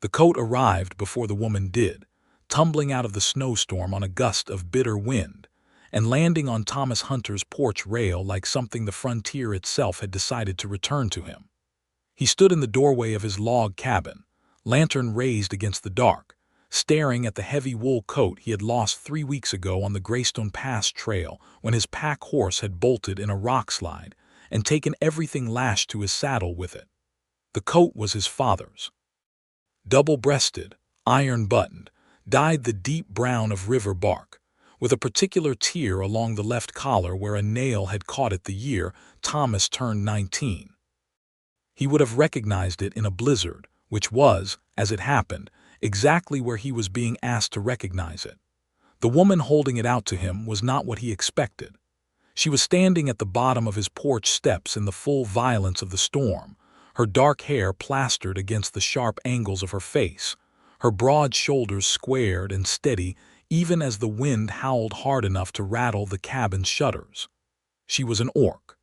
The coat arrived before the woman did, tumbling out of the snowstorm on a gust of bitter wind, and landing on Thomas Hunter's porch rail like something the frontier itself had decided to return to him. He stood in the doorway of his log cabin, lantern raised against the dark, staring at the heavy wool coat he had lost 3 weeks ago on the Greystone Pass trail when his pack horse had bolted in a rock slide and taken everything lashed to his saddle with it. The coat was his father's. Double-breasted, iron-buttoned, dyed the deep brown of river bark, with a particular tear along the left collar where a nail had caught it the year Thomas turned 19. He would have recognized it in a blizzard, which was, as it happened, exactly where he was being asked to recognize it. The woman holding it out to him was not what he expected. She was standing at the bottom of his porch steps in the full violence of the storm, her dark hair plastered against the sharp angles of her face, her broad shoulders squared and steady even as the wind howled hard enough to rattle the cabin's shutters. She was an orc.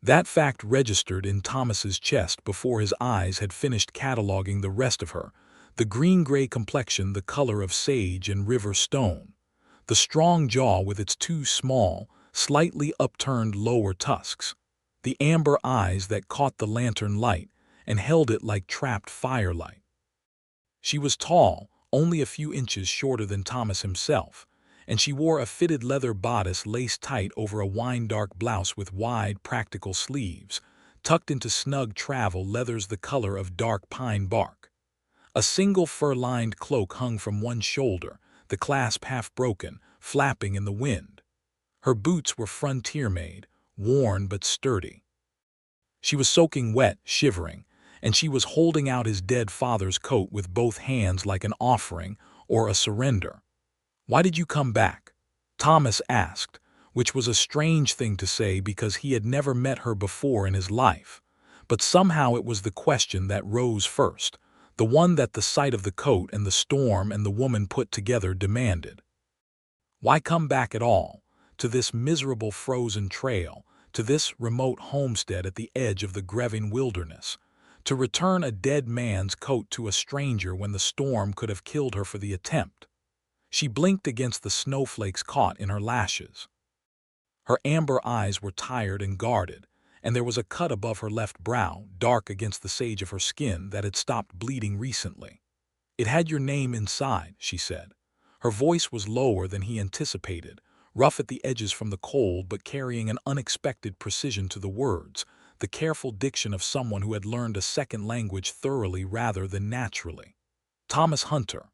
That fact registered in Thomas's chest before his eyes had finished cataloging the rest of her, the green-gray complexion the color of sage and river stone, the strong jaw with its two small, slightly upturned lower tusks, the amber eyes that caught the lantern light and held it like trapped firelight. She was tall, only a few inches shorter than Thomas himself, and she wore a fitted leather bodice laced tight over a wine-dark blouse with wide, practical sleeves, tucked into snug travel leathers the color of dark pine bark. A single fur-lined cloak hung from one shoulder, the clasp half broken, flapping in the wind. Her boots were frontier-made, worn but sturdy. She was soaking wet, shivering, and she was holding out his dead father's coat with both hands like an offering or a surrender. "Why did you come back?" Thomas asked, which was a strange thing to say because he had never met her before in his life. But somehow it was the question that rose first, the one that the sight of the coat and the storm and the woman put together demanded. Why come back at all, to this miserable frozen trail, to this remote homestead at the edge of the Grevin wilderness, to return a dead man's coat to a stranger when the storm could have killed her for the attempt? She blinked against the snowflakes caught in her lashes. Her amber eyes were tired and guarded, and there was a cut above her left brow, dark against the sage of her skin that had stopped bleeding recently. "It had your name inside," she said. Her voice was lower than he anticipated, rough at the edges from the cold but carrying an unexpected precision to the words, the careful diction of someone who had learned a second language thoroughly rather than naturally. "Thomas Hunter.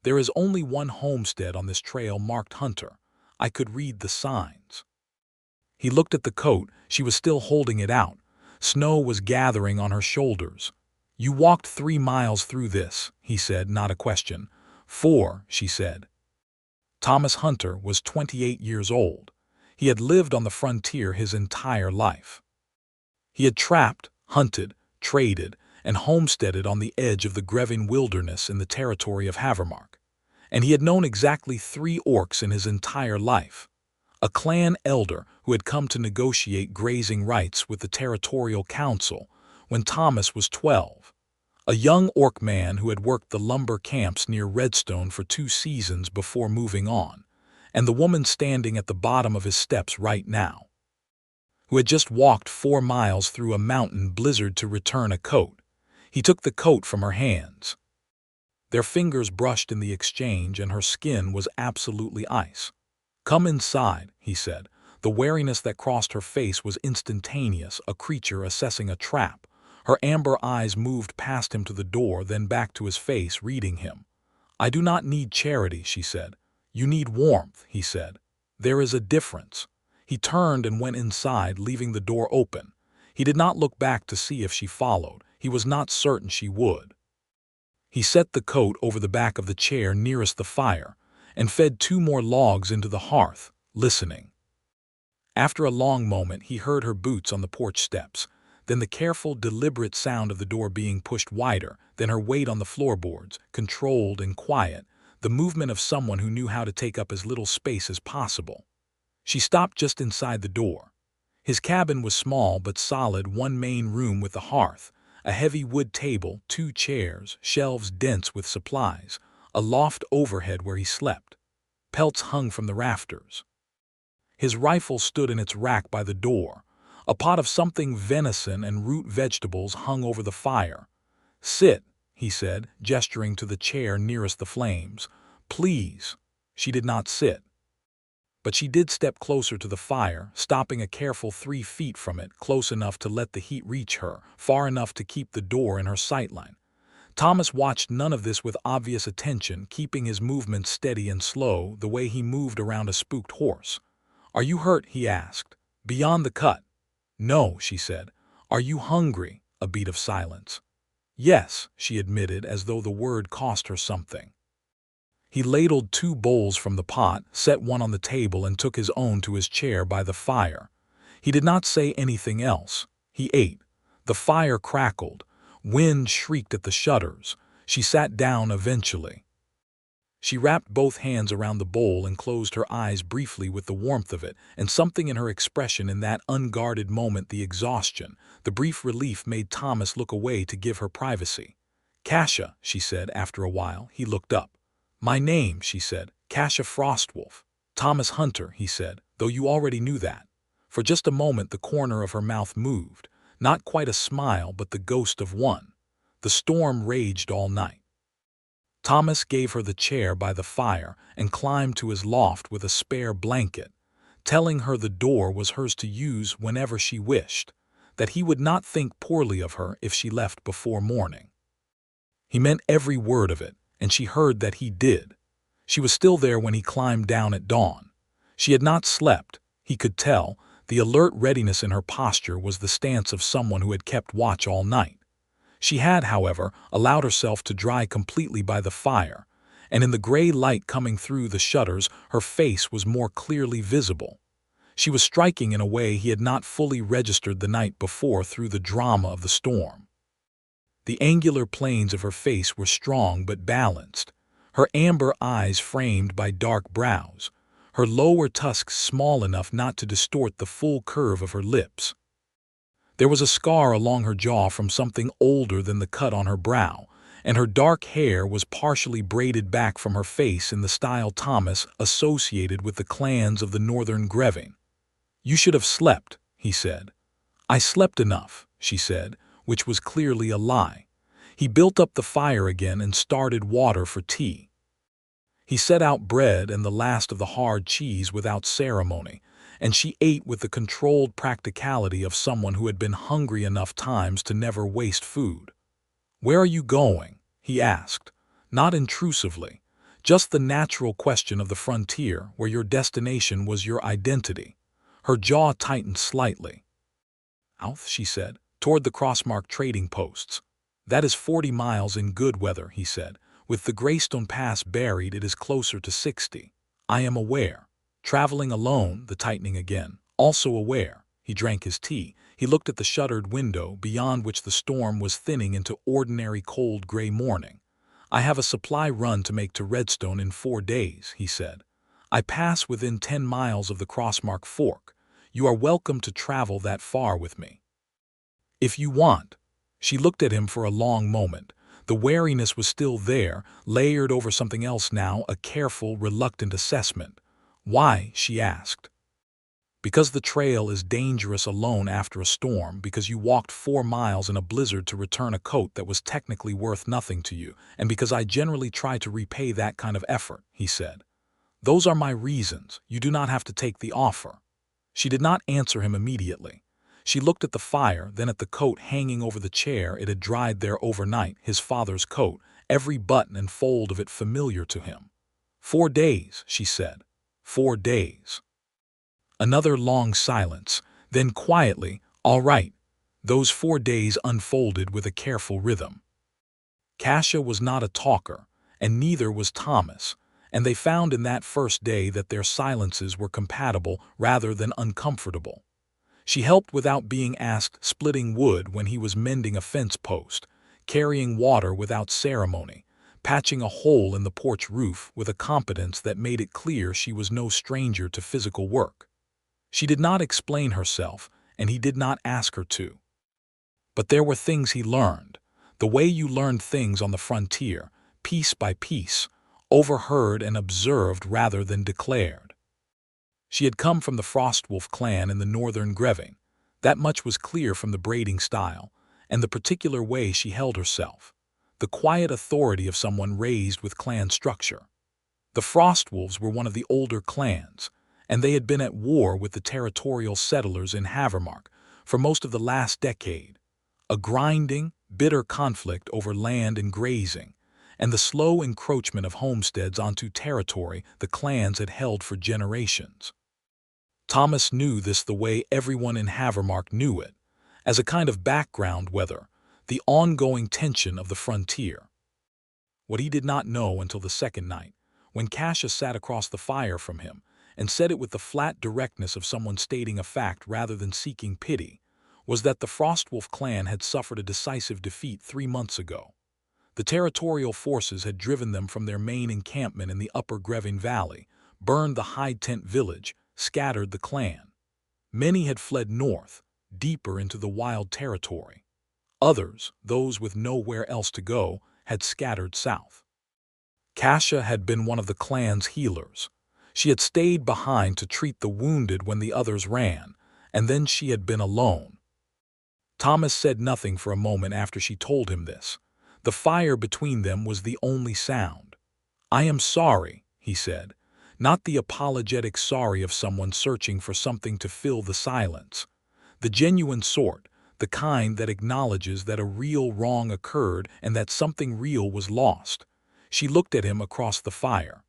There is only one homestead on this trail marked Hunter. I could read the signs." He looked at the coat. She was still holding it out. Snow was gathering on her shoulders. "You walked 3 miles through this," he said, not a question. "4," she said. Thomas Hunter was 28 years old. He had lived on the frontier his entire life. He had trapped, hunted, traded, and homesteaded on the edge of the Grevin wilderness in the territory of Havermark. And he had known exactly 3 orcs in his entire life. A clan elder who had come to negotiate grazing rights with the territorial council when Thomas was 12. A young orc man who had worked the lumber camps near Redstone for 2 seasons before moving on, and the woman standing at the bottom of his steps right now, who had just walked 4 miles through a mountain blizzard to return a coat. He took the coat from her hands. Their fingers brushed in the exchange and her skin was absolutely ice. "Come inside," he said. The wariness that crossed her face was instantaneous, a creature assessing a trap. Her amber eyes moved past him to the door, then back to his face, reading him. "I do not need charity," she said. "You need warmth," he said. "There is a difference." He turned and went inside, leaving the door open. He did not look back to see if she followed. He was not certain she would. He set the coat over the back of the chair nearest the fire and fed 2 more logs into the hearth, listening. After a long moment, he heard her boots on the porch steps, then the careful, deliberate sound of the door being pushed wider, then her weight on the floorboards, controlled and quiet, the movement of someone who knew how to take up as little space as possible. She stopped just inside the door. His cabin was small but solid, one main room with a hearth, A heavy wood table, 2 chairs, shelves dense with supplies, a loft overhead where he slept. Pelts hung from the rafters. His rifle stood in its rack by the door. A pot of something venison and root vegetables hung over the fire. "Sit," he said, gesturing to the chair nearest the flames. "Please." She did not sit. But she did step closer to the fire, stopping a careful 3 feet from it, close enough to let the heat reach her, far enough to keep the door in her sightline. Thomas watched none of this with obvious attention, keeping his movements steady and slow, the way he moved around a spooked horse. "Are you hurt?" he asked. "Beyond the cut." "No," she said. "Are you hungry?" A beat of silence. "Yes," she admitted, as though the word cost her something. He ladled 2 bowls from the pot, set one on the table, and took his own to his chair by the fire. He did not say anything else. He ate. The fire crackled. Wind shrieked at the shutters. She sat down eventually. She wrapped both hands around the bowl and closed her eyes briefly with the warmth of it, and something in her expression in that unguarded moment, the exhaustion, the brief relief, made Thomas look away to give her privacy. "Kasha," she said after a while. He looked up. "My name," she said, "Kasha Frostwolf." "Thomas Hunter," he said, "though you already knew that." For just a moment the corner of her mouth moved, not quite a smile but the ghost of one. The storm raged all night. Thomas gave her the chair by the fire and climbed to his loft with a spare blanket, telling her the door was hers to use whenever she wished, that he would not think poorly of her if she left before morning. He meant every word of it, and she heard that he did. She was still there when he climbed down at dawn. She had not slept, he could tell. The alert readiness in her posture was the stance of someone who had kept watch all night. She had, however, allowed herself to dry completely by the fire, and in the gray light coming through the shutters her face was more clearly visible. She was striking in a way he had not fully registered the night before through the drama of the storm. The angular planes of her face were strong but balanced, her amber eyes framed by dark brows, her lower tusks small enough not to distort the full curve of her lips. There was a scar along her jaw from something older than the cut on her brow, and her dark hair was partially braided back from her face in the style Thomas associated with the clans of the northern Greving. "You should have slept," he said. "I slept enough," she said, which was clearly a lie. He built up the fire again and started water for tea. He set out bread and the last of the hard cheese without ceremony, and she ate with the controlled practicality of someone who had been hungry enough times to never waste food. "Where are you going?" he asked, not intrusively, just the natural question of the frontier where your destination was your identity. Her jaw tightened slightly. "South," she said, "toward the Crossmark trading posts." "That is 40 miles in good weather," he said. "With the Greystone Pass buried, it is closer to 60. I am aware. Traveling alone," the tightening again. "Also aware." He drank his tea. He looked at the shuttered window, beyond which the storm was thinning into ordinary cold gray morning. "I have a supply run to make to Redstone in 4 days," he said. "I pass within 10 miles of the Crossmark Fork. You are welcome to travel that far with me. If you want." She looked at him for a long moment. The wariness was still there, layered over something else now, a careful, reluctant assessment. "Why?" she asked. "Because the trail is dangerous alone after a storm, because you walked 4 miles in a blizzard to return a coat that was technically worth nothing to you, and because I generally try to repay that kind of effort," he said. "Those are my reasons. You do not have to take the offer." She did not answer him immediately. She looked at the fire, then at the coat hanging over the chair. It had dried there overnight, his father's coat, every button and fold of it familiar to him. 4 days, she said. 4 days. Another long silence, then quietly, "All right." Those 4 days unfolded with a careful rhythm. Kasha was not a talker, and neither was Thomas, and they found in that first day that their silences were compatible rather than uncomfortable. She helped without being asked, splitting wood when he was mending a fence post, carrying water without ceremony, patching a hole in the porch roof with a competence that made it clear she was no stranger to physical work. She did not explain herself, and he did not ask her to. But there were things he learned, the way you learned things on the frontier, piece by piece, overheard and observed rather than declared. She had come from the Frostwolf clan in the northern Greving. That much was clear from the braiding style, and the particular way she held herself, the quiet authority of someone raised with clan structure. The Frostwolves were one of the older clans, and they had been at war with the territorial settlers in Havermark for most of the last decade, a grinding, bitter conflict over land and grazing, and the slow encroachment of homesteads onto territory the clans had held for generations. Thomas knew this the way everyone in Havermark knew it, as a kind of background weather, the ongoing tension of the frontier. What he did not know until the second night, when Kasha sat across the fire from him and said it with the flat directness of someone stating a fact rather than seeking pity, was that the Frostwolf clan had suffered a decisive defeat 3 months ago. The territorial forces had driven them from their main encampment in the upper Grevin Valley, burned the high tent village, scattered the clan. Many had fled north, deeper into the wild territory. Others, those with nowhere else to go, had scattered south. Kasha had been one of the clan's healers. She had stayed behind to treat the wounded when the others ran, and then she had been alone. Thomas said nothing for a moment after she told him this. The fire between them was the only sound. "I am sorry," he said, not the apologetic sorry of someone searching for something to fill the silence. The genuine sort, the kind that acknowledges that a real wrong occurred and that something real was lost. She looked at him across the fire.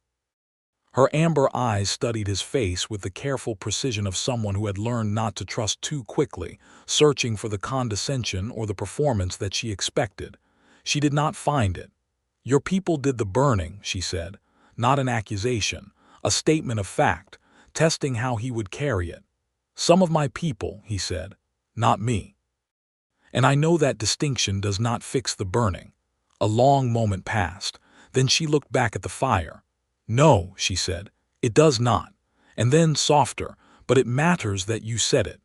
Her amber eyes studied his face with the careful precision of someone who had learned not to trust too quickly, searching for the condescension or the performance that she expected. She did not find it. "Your people did the burning," she said, not an accusation, a statement of fact, testing how he would carry it. "Some of my people," he said, "not me. And I know that distinction does not fix the burning." A long moment passed. Then she looked back at the fire. "No," she said, "it does not." And then softer, "But it matters that you said it."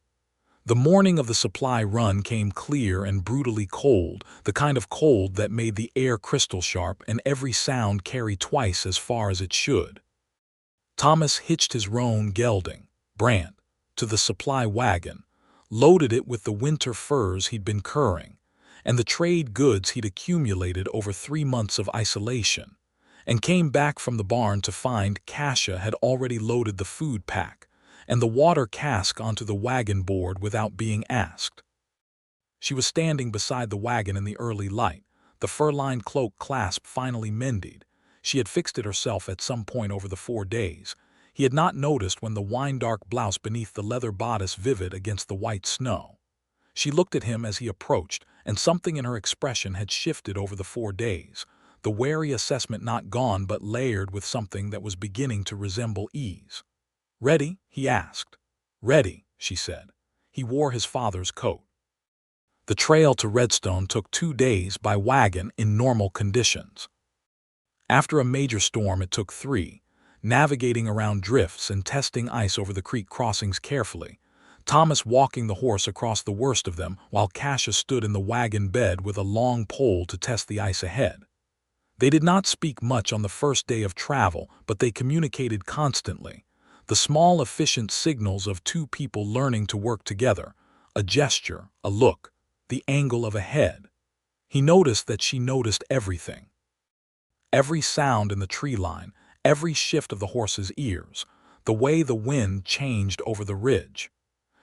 The morning of the supply run came clear and brutally cold, the kind of cold that made the air crystal sharp and every sound carry twice as far as it should. Thomas hitched his roan gelding, Brant, to the supply wagon, loaded it with the winter furs he'd been curing, and the trade goods he'd accumulated over 3 months of isolation, and came back from the barn to find Kasha had already loaded the food pack and the water cask onto the wagon board without being asked. She was standing beside the wagon in the early light, the fur-lined cloak clasp finally mended. She had fixed it herself at some point over the 4 days. He had not noticed when the wine-dark blouse beneath the leather bodice vivid against the white snow. She looked at him as he approached, and something in her expression had shifted over the 4 days, the wary assessment not gone but layered with something that was beginning to resemble ease. "Ready?" he asked. "Ready," she said. He wore his father's coat. The trail to Redstone took 2 days by wagon in normal conditions. After a major storm it took 3, navigating around drifts and testing ice over the creek crossings carefully, Thomas walking the horse across the worst of them while Kasha stood in the wagon bed with a long pole to test the ice ahead. They did not speak much on the first day of travel, but they communicated constantly, the small efficient signals of 2 people learning to work together, a gesture, a look, the angle of a head. He noticed that she noticed everything. Every sound in the tree line, every shift of the horse's ears, the way the wind changed over the ridge.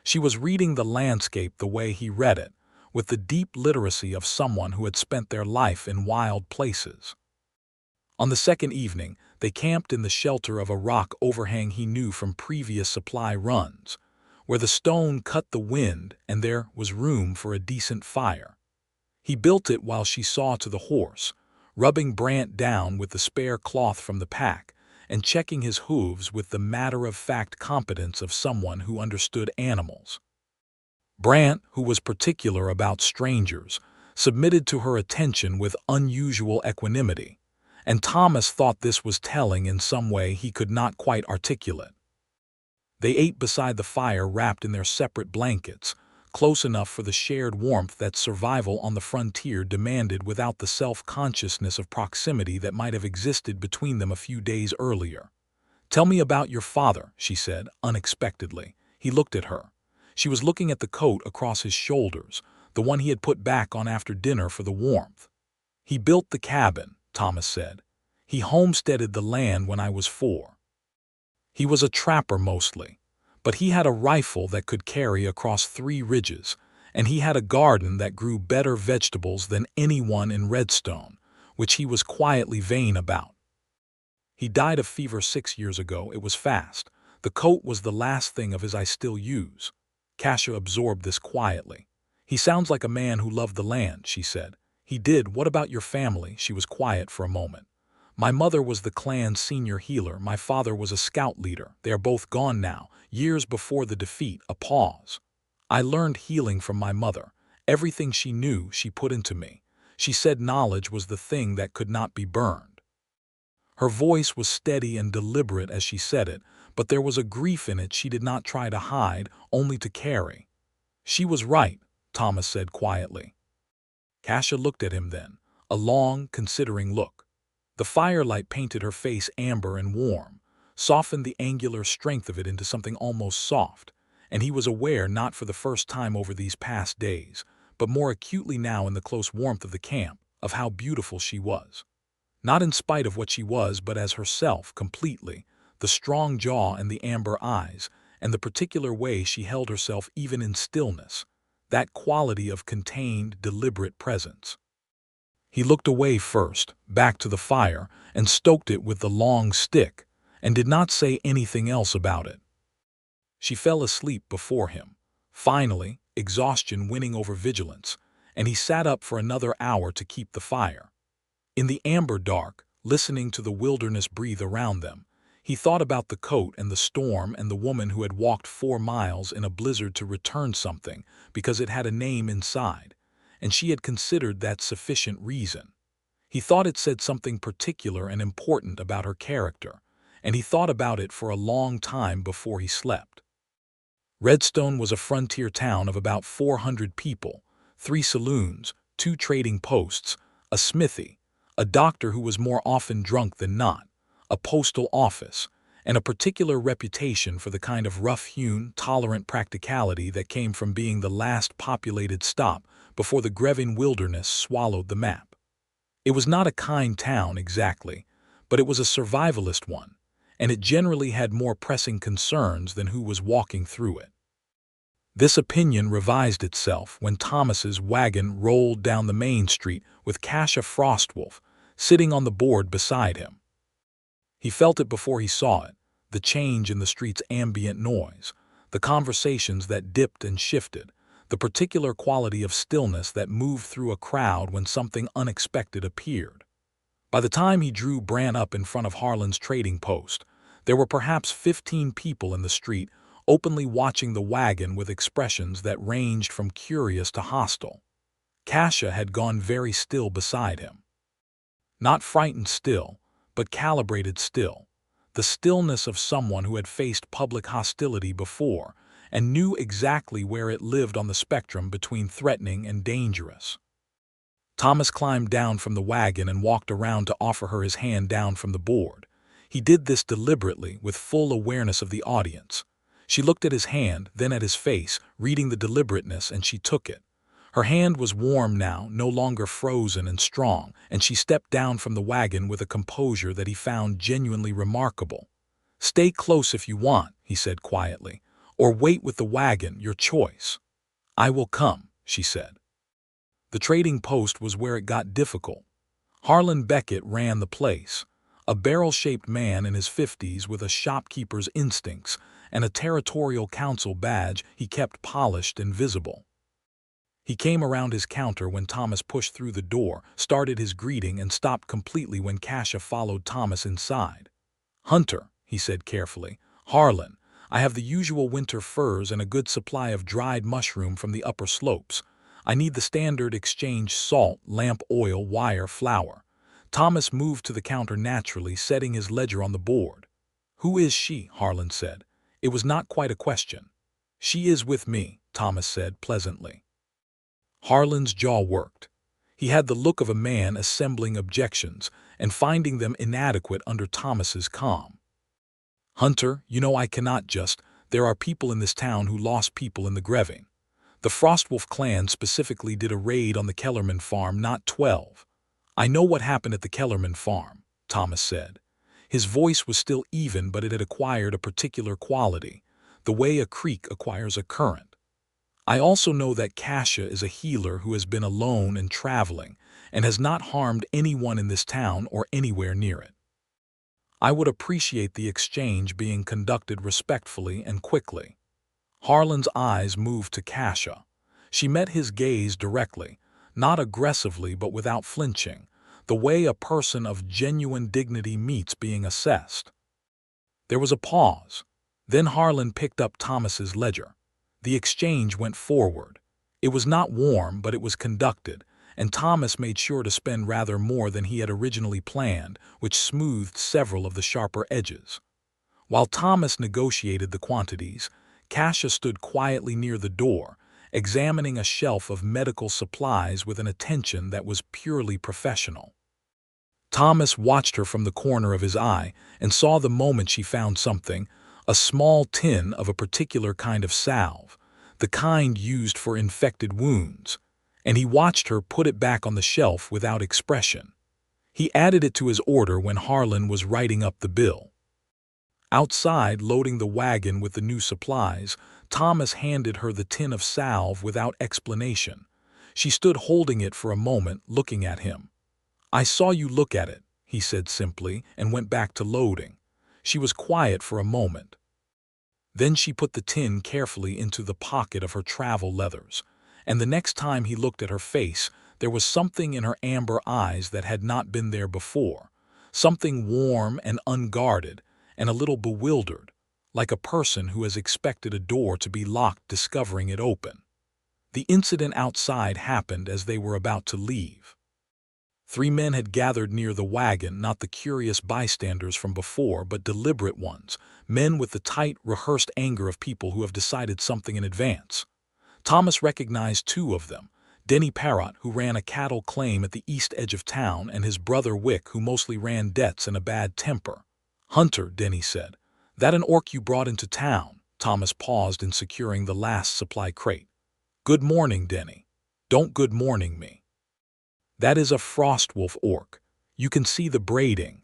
She was reading the landscape the way he read it, with the deep literacy of someone who had spent their life in wild places. On the second evening, they camped in the shelter of a rock overhang he knew from previous supply runs, where the stone cut the wind and there was room for a decent fire. He built it while she saw to the horse, rubbing Brant down with the spare cloth from the pack and checking his hooves with the matter-of-fact competence of someone who understood animals. Brant, who was particular about strangers, submitted to her attention with unusual equanimity, and Thomas thought this was telling in some way he could not quite articulate. They ate beside the fire wrapped in their separate blankets, close enough for the shared warmth that survival on the frontier demanded without the self-consciousness of proximity that might have existed between them a few days earlier. "Tell me about your father," she said, unexpectedly. He looked at her. She was looking at the coat across his shoulders, the one he had put back on after dinner for the warmth. "He built the cabin," Thomas said. "He homesteaded the land when I was 4. He was a trapper mostly, but he had a rifle that could carry across 3 ridges, and he had a garden that grew better vegetables than anyone in Redstone, which he was quietly vain about. He died of fever 6 years ago. It was fast. The coat was the last thing of his I still use." Kasha absorbed this quietly. "He sounds like a man who loved the land," she said. "He did. What about your family?" She was quiet for a moment. "My mother was the clan's senior healer. My father was a scout leader. They are both gone now, years before the defeat." A pause. "I learned healing from my mother. Everything she knew, she put into me. She said knowledge was the thing that could not be burned." Her voice was steady and deliberate as she said it, but there was a grief in it she did not try to hide, only to carry. "She was right," Thomas said quietly. Kasha looked at him then, a long, considering look. The firelight painted her face amber and warm, softened the angular strength of it into something almost soft, and he was aware, not for the first time over these past days, but more acutely now in the close warmth of the camp, of how beautiful she was. Not in spite of what she was, but as herself, completely, the strong jaw and the amber eyes, and the particular way she held herself even in stillness, that quality of contained, deliberate presence. He looked away first, back to the fire, and stoked it with the long stick, and did not say anything else about it. She fell asleep before him, finally, exhaustion winning over vigilance, and he sat up for another hour to keep the fire. In the amber dark, listening to the wilderness breathe around them, he thought about the coat and the storm and the woman who had walked 4 miles in a blizzard to return something because it had a name inside, and she had considered that sufficient reason. He thought it said something particular and important about her character, and he thought about it for a long time before he slept. Redstone was a frontier town of about 400 people, 3 saloons, 2 trading posts, a smithy, a doctor who was more often drunk than not, a postal office, and a particular reputation for the kind of rough-hewn, tolerant practicality that came from being the last populated stop before the Grevin wilderness swallowed the map. It was not a kind town exactly, but it was a survivalist one, and it generally had more pressing concerns than who was walking through it. This opinion revised itself when Thomas's wagon rolled down the main street with Kasha Frostwolf sitting on the board beside him. He felt it before he saw it, the change in the street's ambient noise, the conversations that dipped and shifted, the particular quality of stillness that moved through a crowd when something unexpected appeared. By the time he drew Bran up in front of Harlan's trading post, there were perhaps 15 people in the street, openly watching the wagon with expressions that ranged from curious to hostile. Kasha had gone very still beside him. Not frightened still, but calibrated still, the stillness of someone who had faced public hostility before and knew exactly where it lived on the spectrum between threatening and dangerous. Thomas climbed down from the wagon and walked around to offer her his hand down from the board. He did this deliberately, with full awareness of the audience. She looked at his hand, then at his face, reading the deliberateness, and she took it. Her hand was warm now, no longer frozen and strong, and she stepped down from the wagon with a composure that he found genuinely remarkable. "Stay close if you want," he said quietly, "or wait with the wagon, your choice." "I will come," she said. The trading post was where it got difficult. Harlan Beckett ran the place, a barrel-shaped man in his 50s with a shopkeeper's instincts and a territorial council badge he kept polished and visible. He came around his counter when Thomas pushed through the door, started his greeting, and stopped completely when Kasha followed Thomas inside. "Hunter," he said carefully. "Harlan, I have the usual winter furs and a good supply of dried mushroom from the upper slopes. I need the standard exchange salt, lamp oil, wire, flour." Thomas moved to the counter naturally, setting his ledger on the board. "Who is she?" Harlan said. It was not quite a question. "She is with me," Thomas said pleasantly. Harlan's jaw worked. He had the look of a man assembling objections and finding them inadequate under Thomas's calm. Hunter, you know I cannot just. There are people in this town who lost people in the Greving. The Frostwolf clan specifically did a raid on the Kellerman farm, not 12. I know what happened at the Kellerman farm, Thomas said. His voice was still even, but it had acquired a particular quality, the way a creek acquires a current. I also know that Kasha is a healer who has been alone and traveling and has not harmed anyone in this town or anywhere near it. I would appreciate the exchange being conducted respectfully and quickly. Harlan's eyes moved to Kasha. She met his gaze directly, not aggressively but without flinching, the way a person of genuine dignity meets being assessed. There was a pause. Then Harlan picked up Thomas's ledger. The exchange went forward. It was not warm, but it was conducted, and Thomas made sure to spend rather more than he had originally planned, which smoothed several of the sharper edges. While Thomas negotiated the quantities, Kasha stood quietly near the door, examining a shelf of medical supplies with an attention that was purely professional. Thomas watched her from the corner of his eye and saw the moment she found something, a small tin of a particular kind of salve, the kind used for infected wounds, and he watched her put it back on the shelf without expression. He added it to his order when Harlan was writing up the bill. Outside, loading the wagon with the new supplies, Thomas handed her the tin of salve without explanation. She stood holding it for a moment, looking at him. "I saw you look at it," he said simply, and went back to loading. She was quiet for a moment. Then she put the tin carefully into the pocket of her travel leathers, and the next time he looked at her face, there was something in her amber eyes that had not been there before, something warm and unguarded, and a little bewildered, like a person who has expected a door to be locked discovering it open. The incident outside happened as they were about to leave. 3 men had gathered near the wagon, not the curious bystanders from before, but deliberate ones, men with the tight, rehearsed anger of people who have decided something in advance. Thomas recognized 2 of them, Denny Parrott, who ran a cattle claim at the east edge of town, and his brother Wick, who mostly ran debts and a bad temper. "Hunter," Denny said, "that an orc you brought into town?" Thomas paused in securing the last supply crate. "Good morning, Denny." "Don't good morning me. That is a Frostwolf orc. You can see the braiding.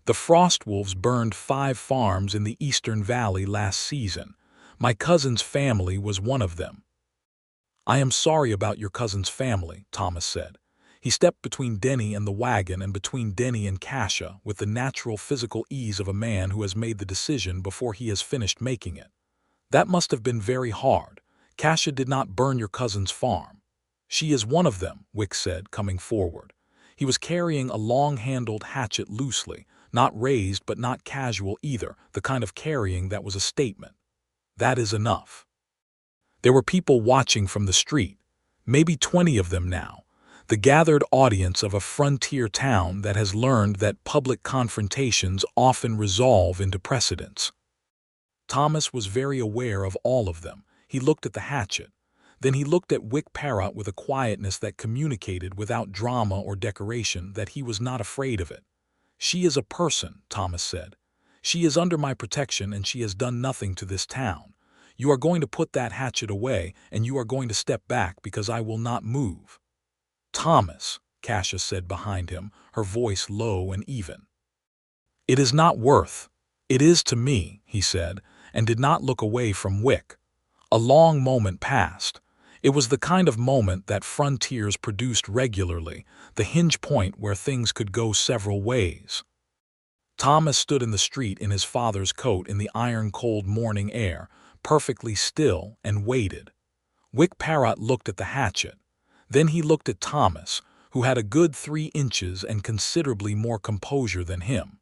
The Frostwolves burned 5 farms in the Eastern Valley last season. My cousin's family was one of them." "I am sorry about your cousin's family," Thomas said. He stepped between Denny and the wagon and between Denny and Kasha with the natural physical ease of a man who has made the decision before he has finished making it. "That must have been very hard. Kasha did not burn your cousin's farm." "She is one of them," Wick said, coming forward. He was carrying a long-handled hatchet loosely, not raised but not casual either, the kind of carrying that was a statement. "That is enough." There were people watching from the street, maybe 20 of them now, the gathered audience of a frontier town that has learned that public confrontations often resolve into precedents. Thomas was very aware of all of them. He looked at the hatchet. Then he looked at Wick Parrott with a quietness that communicated without drama or decoration that he was not afraid of it. "She is a person," Thomas said. "She is under my protection and she has done nothing to this town. You are going to put that hatchet away and you are going to step back because I will not move." "Thomas," Kasha said behind him, her voice low and even. "It is not worth." "It is to me," he said, and did not look away from Wick. A long moment passed. It was the kind of moment that frontiers produced regularly, the hinge point where things could go several ways. Thomas stood in the street in his father's coat in the iron-cold morning air, perfectly still, and waited. Wick Parrott looked at the hatchet. Then he looked at Thomas, who had a good 3 inches and considerably more composure than him.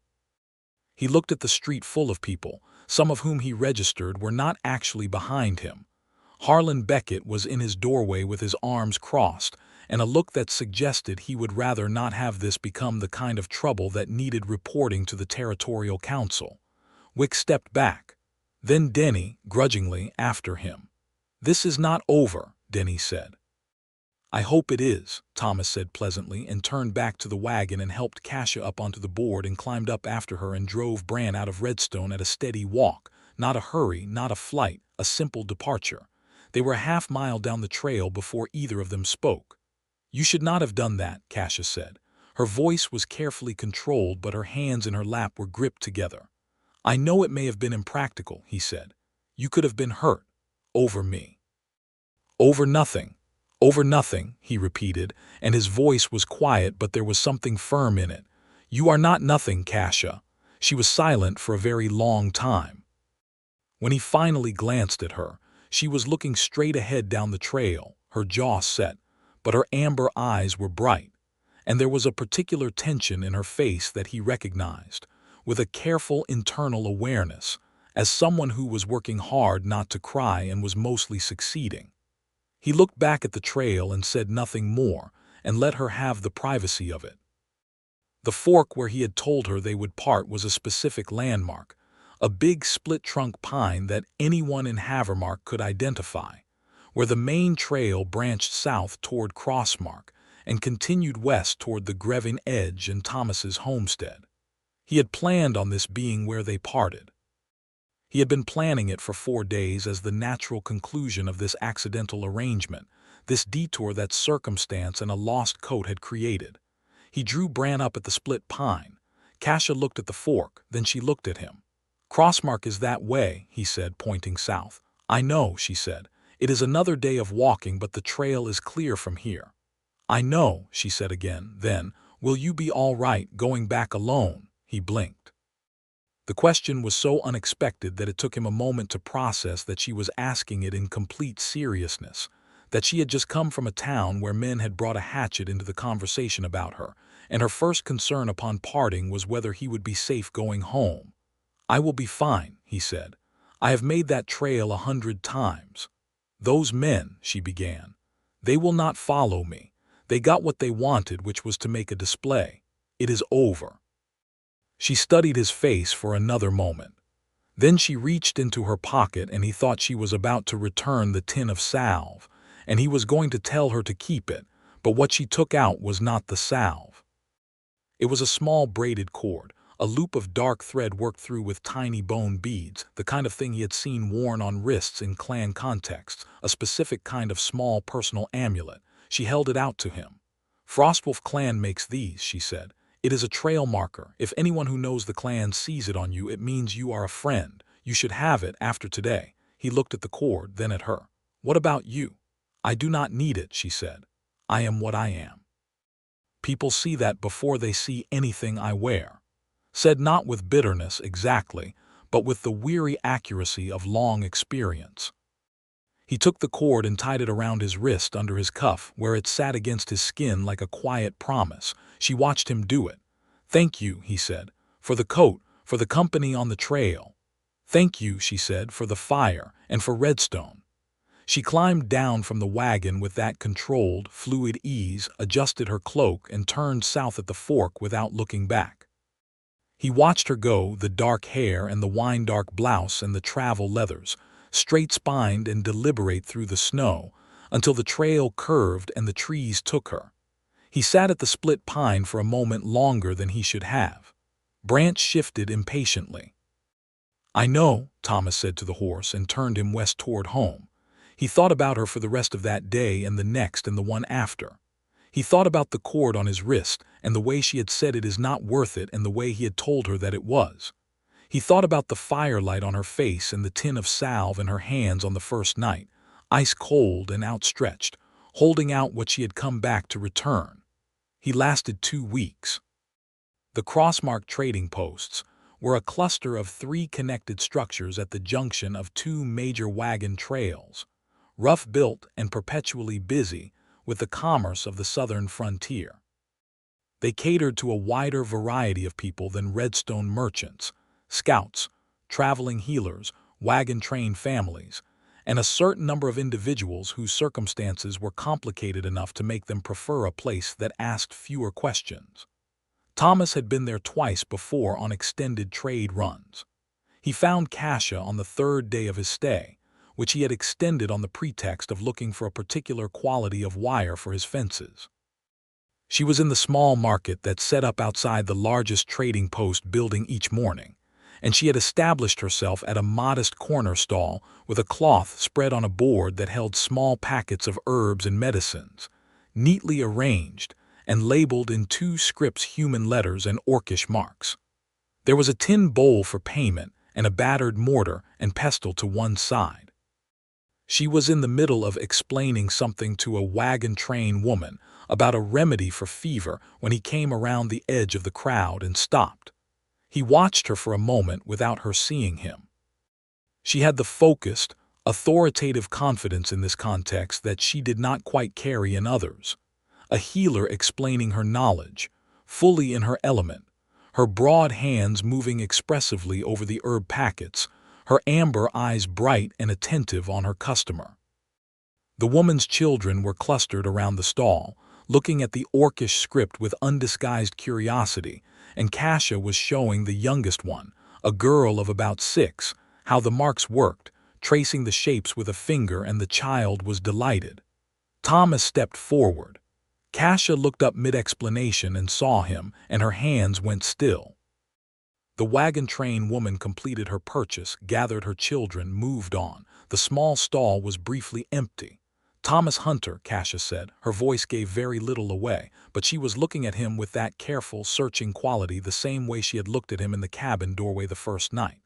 He looked at the street full of people, some of whom he registered were not actually behind him. Harlan Beckett was in his doorway with his arms crossed, and a look that suggested he would rather not have this become the kind of trouble that needed reporting to the Territorial Council. Wick stepped back. Then Denny, grudgingly, after him. "This is not over," Denny said. "I hope it is," Thomas said pleasantly, and turned back to the wagon and helped Kasha up onto the board and climbed up after her and drove Bran out of Redstone at a steady walk, not a hurry, not a flight, a simple departure. They were a half-mile down the trail before either of them spoke. "You should not have done that," Kasha said. Her voice was carefully controlled, but her hands in her lap were gripped together. "I know it may have been impractical," he said. "You could have been hurt. Over me." "Over nothing. Over nothing," he repeated, and his voice was quiet, but there was something firm in it. "You are not nothing, Kasha." She was silent for a very long time. When he finally glanced at her, she was looking straight ahead down the trail, her jaw set, but her amber eyes were bright, and there was a particular tension in her face that he recognized, with a careful internal awareness, as someone who was working hard not to cry and was mostly succeeding. He looked back at the trail and said nothing more, and let her have the privacy of it. The fork where he had told her they would part was a specific landmark, a big split-trunk pine that anyone in Havermark could identify, where the main trail branched south toward Crossmark and continued west toward the Grevin Edge and Thomas's homestead. He had planned on this being where they parted. He had been planning it for 4 days as the natural conclusion of this accidental arrangement, this detour that circumstance and a lost coat had created. He drew Bran up at the split pine. Kasha looked at the fork, then she looked at him. "Crossmark is that way," he said, pointing south. "I know," she said. "It is another day of walking, but the trail is clear from here." "I know," she said again. Then, "Will you be all right going back alone?" He blinked. The question was so unexpected that it took him a moment to process that she was asking it in complete seriousness, that she had just come from a town where men had brought a hatchet into the conversation about her, and her first concern upon parting was whether he would be safe going home. "I will be fine," he said. "I have made that trail 100 times. Those men," she began, "they will not follow me. They got what they wanted, which was to make a display. It is over." She studied his face for another moment. Then she reached into her pocket, and he thought she was about to return the tin of salve, and he was going to tell her to keep it, but what she took out was not the salve. It was a small braided cord, a loop of dark thread worked through with tiny bone beads, the kind of thing he had seen worn on wrists in clan contexts, a specific kind of small personal amulet. She held it out to him. "Frostwolf clan makes these," she said. "It is a trail marker. If anyone who knows the clan sees it on you, it means you are a friend. You should have it after today." He looked at the cord, then at her. "What about you?" "I do not need it," she said. "I am what I am. People see that before they see anything I wear." Said not with bitterness exactly, but with the weary accuracy of long experience. He took the cord and tied it around his wrist under his cuff, where it sat against his skin like a quiet promise. She watched him do it. "Thank you," he said, "for the coat, for the company on the trail." "Thank you," she said, "for the fire, and for Redstone." She climbed down from the wagon with that controlled, fluid ease, adjusted her cloak, and turned south at the fork without looking back. He watched her go, the dark hair and the wine-dark blouse and the travel leathers, straight-spined and deliberate through the snow, until the trail curved and the trees took her. He sat at the split pine for a moment longer than he should have. Branch shifted impatiently. "I know," Thomas said to the horse, and turned him west toward home. He thought about her for the rest of that day and the next and the one after. He thought about the cord on his wrist and the way she had said it is not worth it and the way he had told her that it was. He thought about the firelight on her face and the tin of salve in her hands on the first night, ice cold and outstretched, holding out what she had come back to return. He lasted 2 weeks. The Crossmark trading posts were a cluster of 3 connected structures at the junction of 2 major wagon trails, rough-built and perpetually busy with the commerce of the southern frontier. They catered to a wider variety of people than Redstone merchants, scouts, traveling healers, wagon-train families, and a certain number of individuals whose circumstances were complicated enough to make them prefer a place that asked fewer questions. Thomas had been there twice before on extended trade runs. He found Kasha on the 3rd day of his stay, which he had extended on the pretext of looking for a particular quality of wire for his fences. She was in the small market that set up outside the largest trading post building each morning, and she had established herself at a modest corner stall with a cloth spread on a board that held small packets of herbs and medicines, neatly arranged and labeled in 2 scripts human letters and orcish marks. There was a tin bowl for payment and a battered mortar and pestle to one side. She was in the middle of explaining something to a wagon train woman about a remedy for fever when he came around the edge of the crowd and stopped. He watched her for a moment without her seeing him. She had the focused, authoritative confidence in this context that she did not quite carry in others. A healer explaining her knowledge, fully in her element, her broad hands moving expressively over the herb packets, her amber eyes bright and attentive on her customer. The woman's children were clustered around the stall, looking at the orcish script with undisguised curiosity, and Kasha was showing the youngest one, a girl of about 6, how the marks worked, tracing the shapes with a finger, and the child was delighted. Thomas stepped forward. Kasha looked up mid-explanation and saw him, and her hands went still. The wagon train woman completed her purchase, gathered her children, moved on. The small stall was briefly empty. "Thomas Hunter," Kasha said. Her voice gave very little away, but she was looking at him with that careful, searching quality, the same way she had looked at him in the cabin doorway the first night.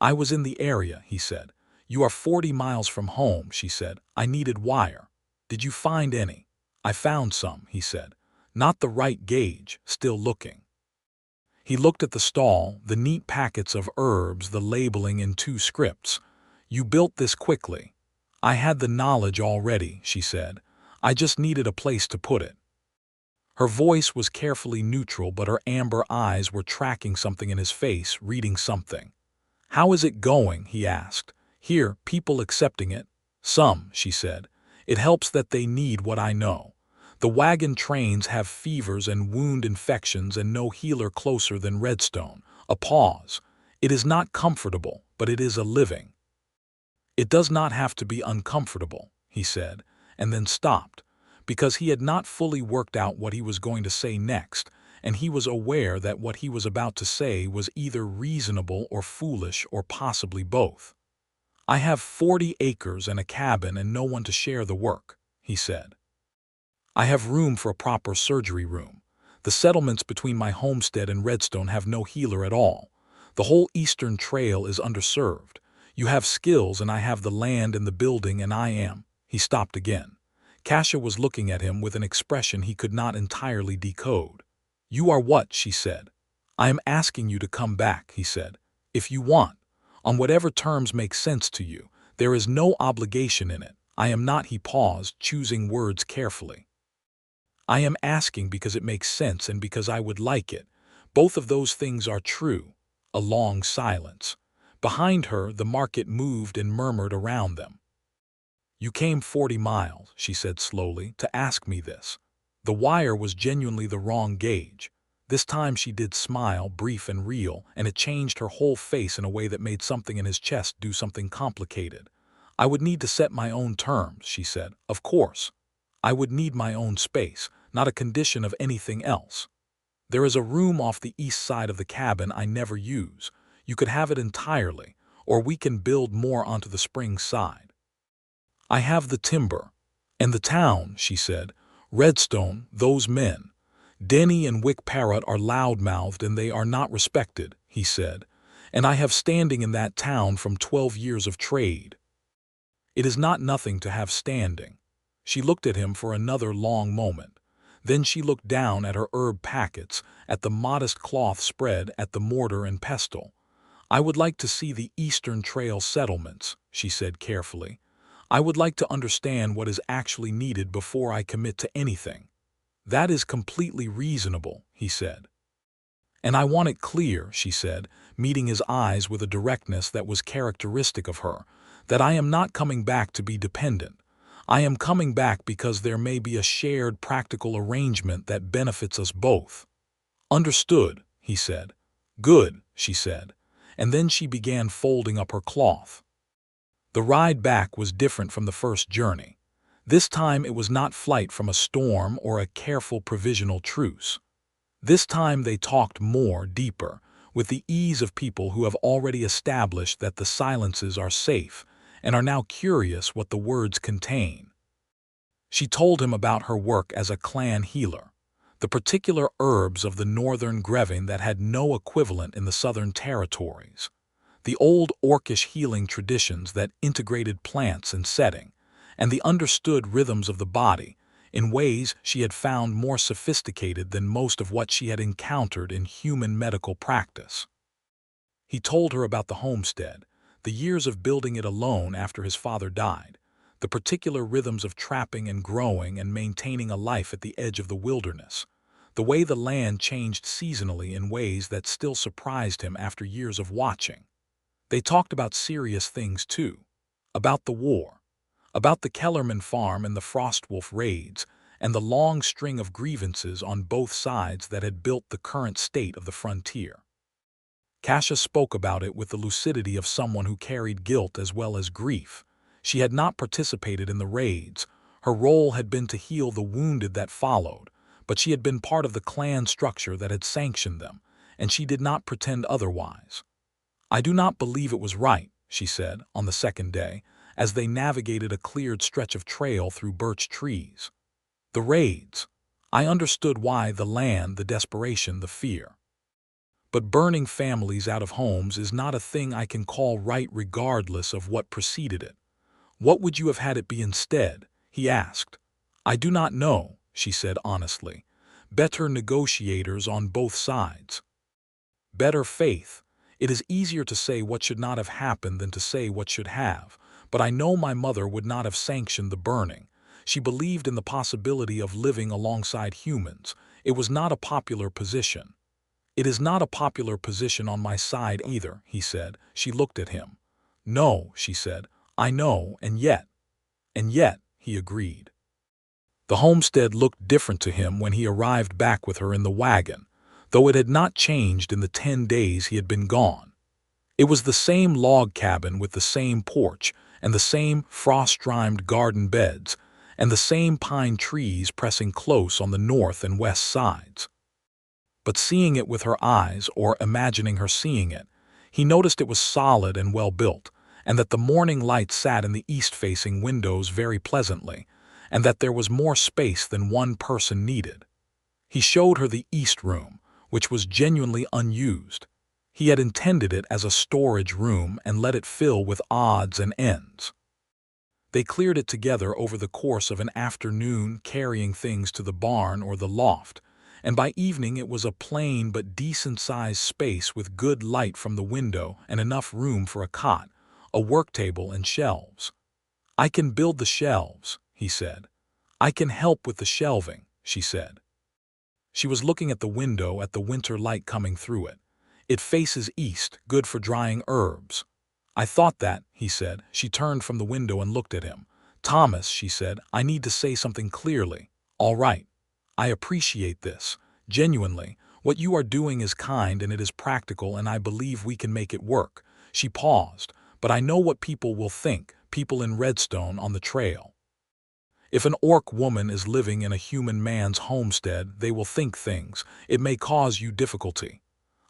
"I was in the area," he said. "You are 40 miles from home," she said. "I needed wire. Did you find any?" "I found some," he said. "Not the right gauge, still looking." He looked at the stall, the neat packets of herbs, the labeling in 2 scripts. "You built this quickly." "I had the knowledge already," she said. "I just needed a place to put it." Her voice was carefully neutral, but her amber eyes were tracking something in his face, reading something. "How is it going?" he asked. "Here, people accepting it?" "Some," she said. "It helps that they need what I know. The wagon trains have fevers and wound infections, and no healer closer than Redstone." A pause. "It is not comfortable, but it is a living." "It does not have to be uncomfortable," he said, and then stopped, because he had not fully worked out what he was going to say next, and he was aware that what he was about to say was either reasonable or foolish or possibly both. "I have 40 acres and a cabin and no one to share the work," he said. "I have room for a proper surgery room. The settlements between my homestead and Redstone have no healer at all. The whole Eastern Trail is underserved. You have skills and I have the land and the building, and I am—" He stopped again. Kasha was looking at him with an expression he could not entirely decode. "You are what?" she said. "I am asking you to come back," he said. "If you want, on whatever terms make sense to you. There is no obligation in it. I am not—" He paused, choosing words carefully. "I am asking because it makes sense and because I would like it. Both of those things are true." A long silence. Behind her, the market moved and murmured around them. "You came 40 miles, she said slowly, "to ask me this." The wire was genuinely the wrong gauge. This time she did smile, brief and real, and it changed her whole face in a way that made something in his chest do something complicated. "I would need to set my own terms," she said. "Of course. I would need my own space, not a condition of anything else. There is a room off the east side of the cabin I never use. You could have it entirely, or we can build more onto the spring side. I have the timber. And the town," she said. "Redstone, those men. Denny and Wick Parrot are loud-mouthed and they are not respected," he said. "And I have standing in that town from 12 years of trade." "It is not nothing to have standing." She looked at him for another long moment. Then she looked down at her herb packets, at the modest cloth spread, at the mortar and pestle. "I would like to see the Eastern Trail settlements," she said carefully. "I would like to understand what is actually needed before I commit to anything." "That is completely reasonable," he said. "And I want it clear," she said, meeting his eyes with a directness that was characteristic of her, "that I am not coming back to be dependent. I am coming back because there may be a shared practical arrangement that benefits us both." "Understood," he said. "Good," she said, and then she began folding up her cloth. The ride back was different from the first journey. This time it was not flight from a storm or a careful provisional truce. This time they talked more, deeper, with the ease of people who have already established that the silences are safe and are now curious what the words contain. She told him about her work as a clan healer, the particular herbs of the northern Grevin that had no equivalent in the southern territories, the old orcish healing traditions that integrated plants and setting, and the understood rhythms of the body in ways she had found more sophisticated than most of what she had encountered in human medical practice. He told her about the homestead, the years of building it alone after his father died, the particular rhythms of trapping and growing and maintaining a life at the edge of the wilderness, the way the land changed seasonally in ways that still surprised him after years of watching. They talked about serious things too, about the war, about the Kellerman farm and the Frostwolf raids, and the long string of grievances on both sides that had built the current state of the frontier. Kasha spoke about it with the lucidity of someone who carried guilt as well as grief. She had not participated in the raids. Her role had been to heal the wounded that followed, but she had been part of the clan structure that had sanctioned them, and she did not pretend otherwise. "I do not believe it was right," she said, on the second day, as they navigated a cleared stretch of trail through birch trees. "The raids. I understood why, the land, the desperation, the fear. But burning families out of homes is not a thing I can call right regardless of what preceded it. What would you have had it be instead?" he asked. "I do not know," she said honestly. "Better negotiators on both sides. Better faith. It is easier to say what should not have happened than to say what should have, but I know my mother would not have sanctioned the burning. She believed in the possibility of living alongside humans. It was not a popular position." "It is not a popular position on my side either," he said. She looked at him. "No," she said, "I know, and yet," he agreed. The homestead looked different to him when he arrived back with her in the wagon, though it had not changed in the 10 days he had been gone. It was the same log cabin with the same porch and the same frost-rimed garden beds and the same pine trees pressing close on the north and west sides. But seeing it with her eyes, or imagining her seeing it, he noticed it was solid and well-built, and that the morning light sat in the east-facing windows very pleasantly, and that there was more space than one person needed. He showed her the east room, which was genuinely unused. He had intended it as a storage room and let it fill with odds and ends. They cleared it together over the course of an afternoon, carrying things to the barn or the loft, and by evening it was a plain but decent-sized space with good light from the window and enough room for a cot, a work table and shelves. "I can build the shelves," he said. "I can help with the shelving," she said. She was looking at the window at the winter light coming through it. "It faces east, good for drying herbs." "I thought that," he said. She turned from the window and looked at him. "Thomas," she said, "I need to say something clearly." "All right. I appreciate this. Genuinely, what you are doing is kind and it is practical, and I believe we can make it work." She paused. "But I know what people will think, people in Redstone on the trail. If an orc woman is living in a human man's homestead, they will think things. It may cause you difficulty."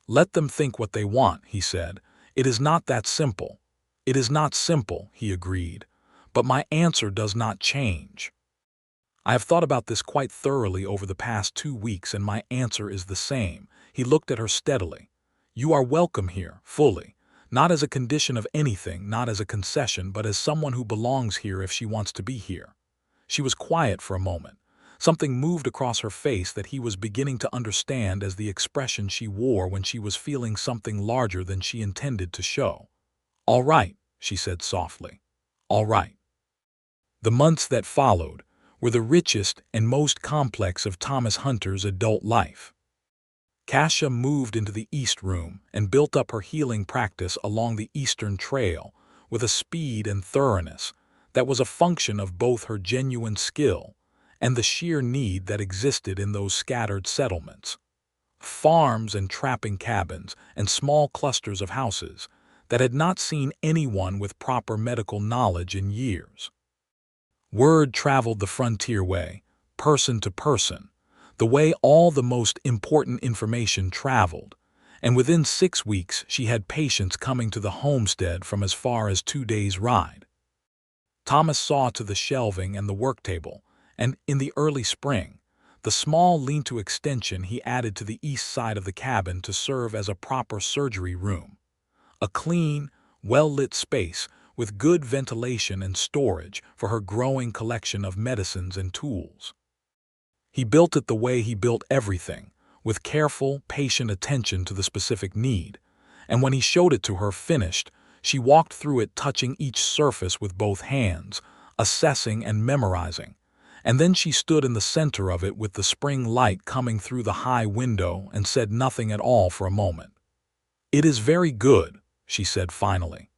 "Let them think what they want," he said. "It is not that simple." "It is not simple," he agreed. "But my answer does not change. I have thought about this quite thoroughly over the past 2 weeks, and my answer is the same." He looked at her steadily. "You are welcome here, fully. Not as a condition of anything, not as a concession, but as someone who belongs here if she wants to be here." She was quiet for a moment. Something moved across her face that he was beginning to understand as the expression she wore when she was feeling something larger than she intended to show. "All right," she said softly. "All right." The months that followed were the richest and most complex of Thomas Hunter's adult life. Kasha moved into the East Room and built up her healing practice along the Eastern Trail with a speed and thoroughness that was a function of both her genuine skill and the sheer need that existed in those scattered settlements. Farms and trapping cabins and small clusters of houses, that had not seen anyone with proper medical knowledge in years. Word traveled the frontier way, person to person, the way all the most important information traveled, and within 6 weeks she had patients coming to the homestead from as far as 2 days' ride. Thomas saw to the shelving and the work table, and in the early spring, the small lean-to extension he added to the east side of the cabin to serve as a proper surgery room. A clean, well-lit space with good ventilation and storage for her growing collection of medicines and tools. He built it the way he built everything, with careful, patient attention to the specific need, and when he showed it to her finished, she walked through it touching each surface with both hands, assessing and memorizing, and then she stood in the center of it with the spring light coming through the high window and said nothing at all for a moment. "It is very good," she said finally.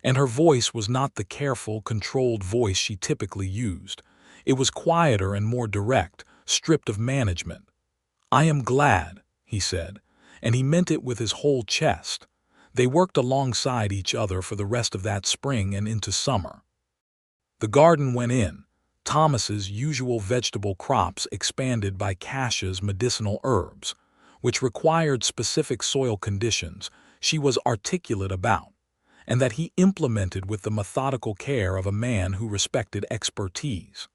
And her voice was not the careful, controlled voice she typically used. It was quieter and more direct, stripped of management. "I am glad," he said, and he meant it with his whole chest. They worked alongside each other for the rest of that spring and into summer. The garden went in, Thomas's usual vegetable crops expanded by Kasha's medicinal herbs, which required specific soil conditions she was articulate about, and that he implemented with the methodical care of a man who respected expertise.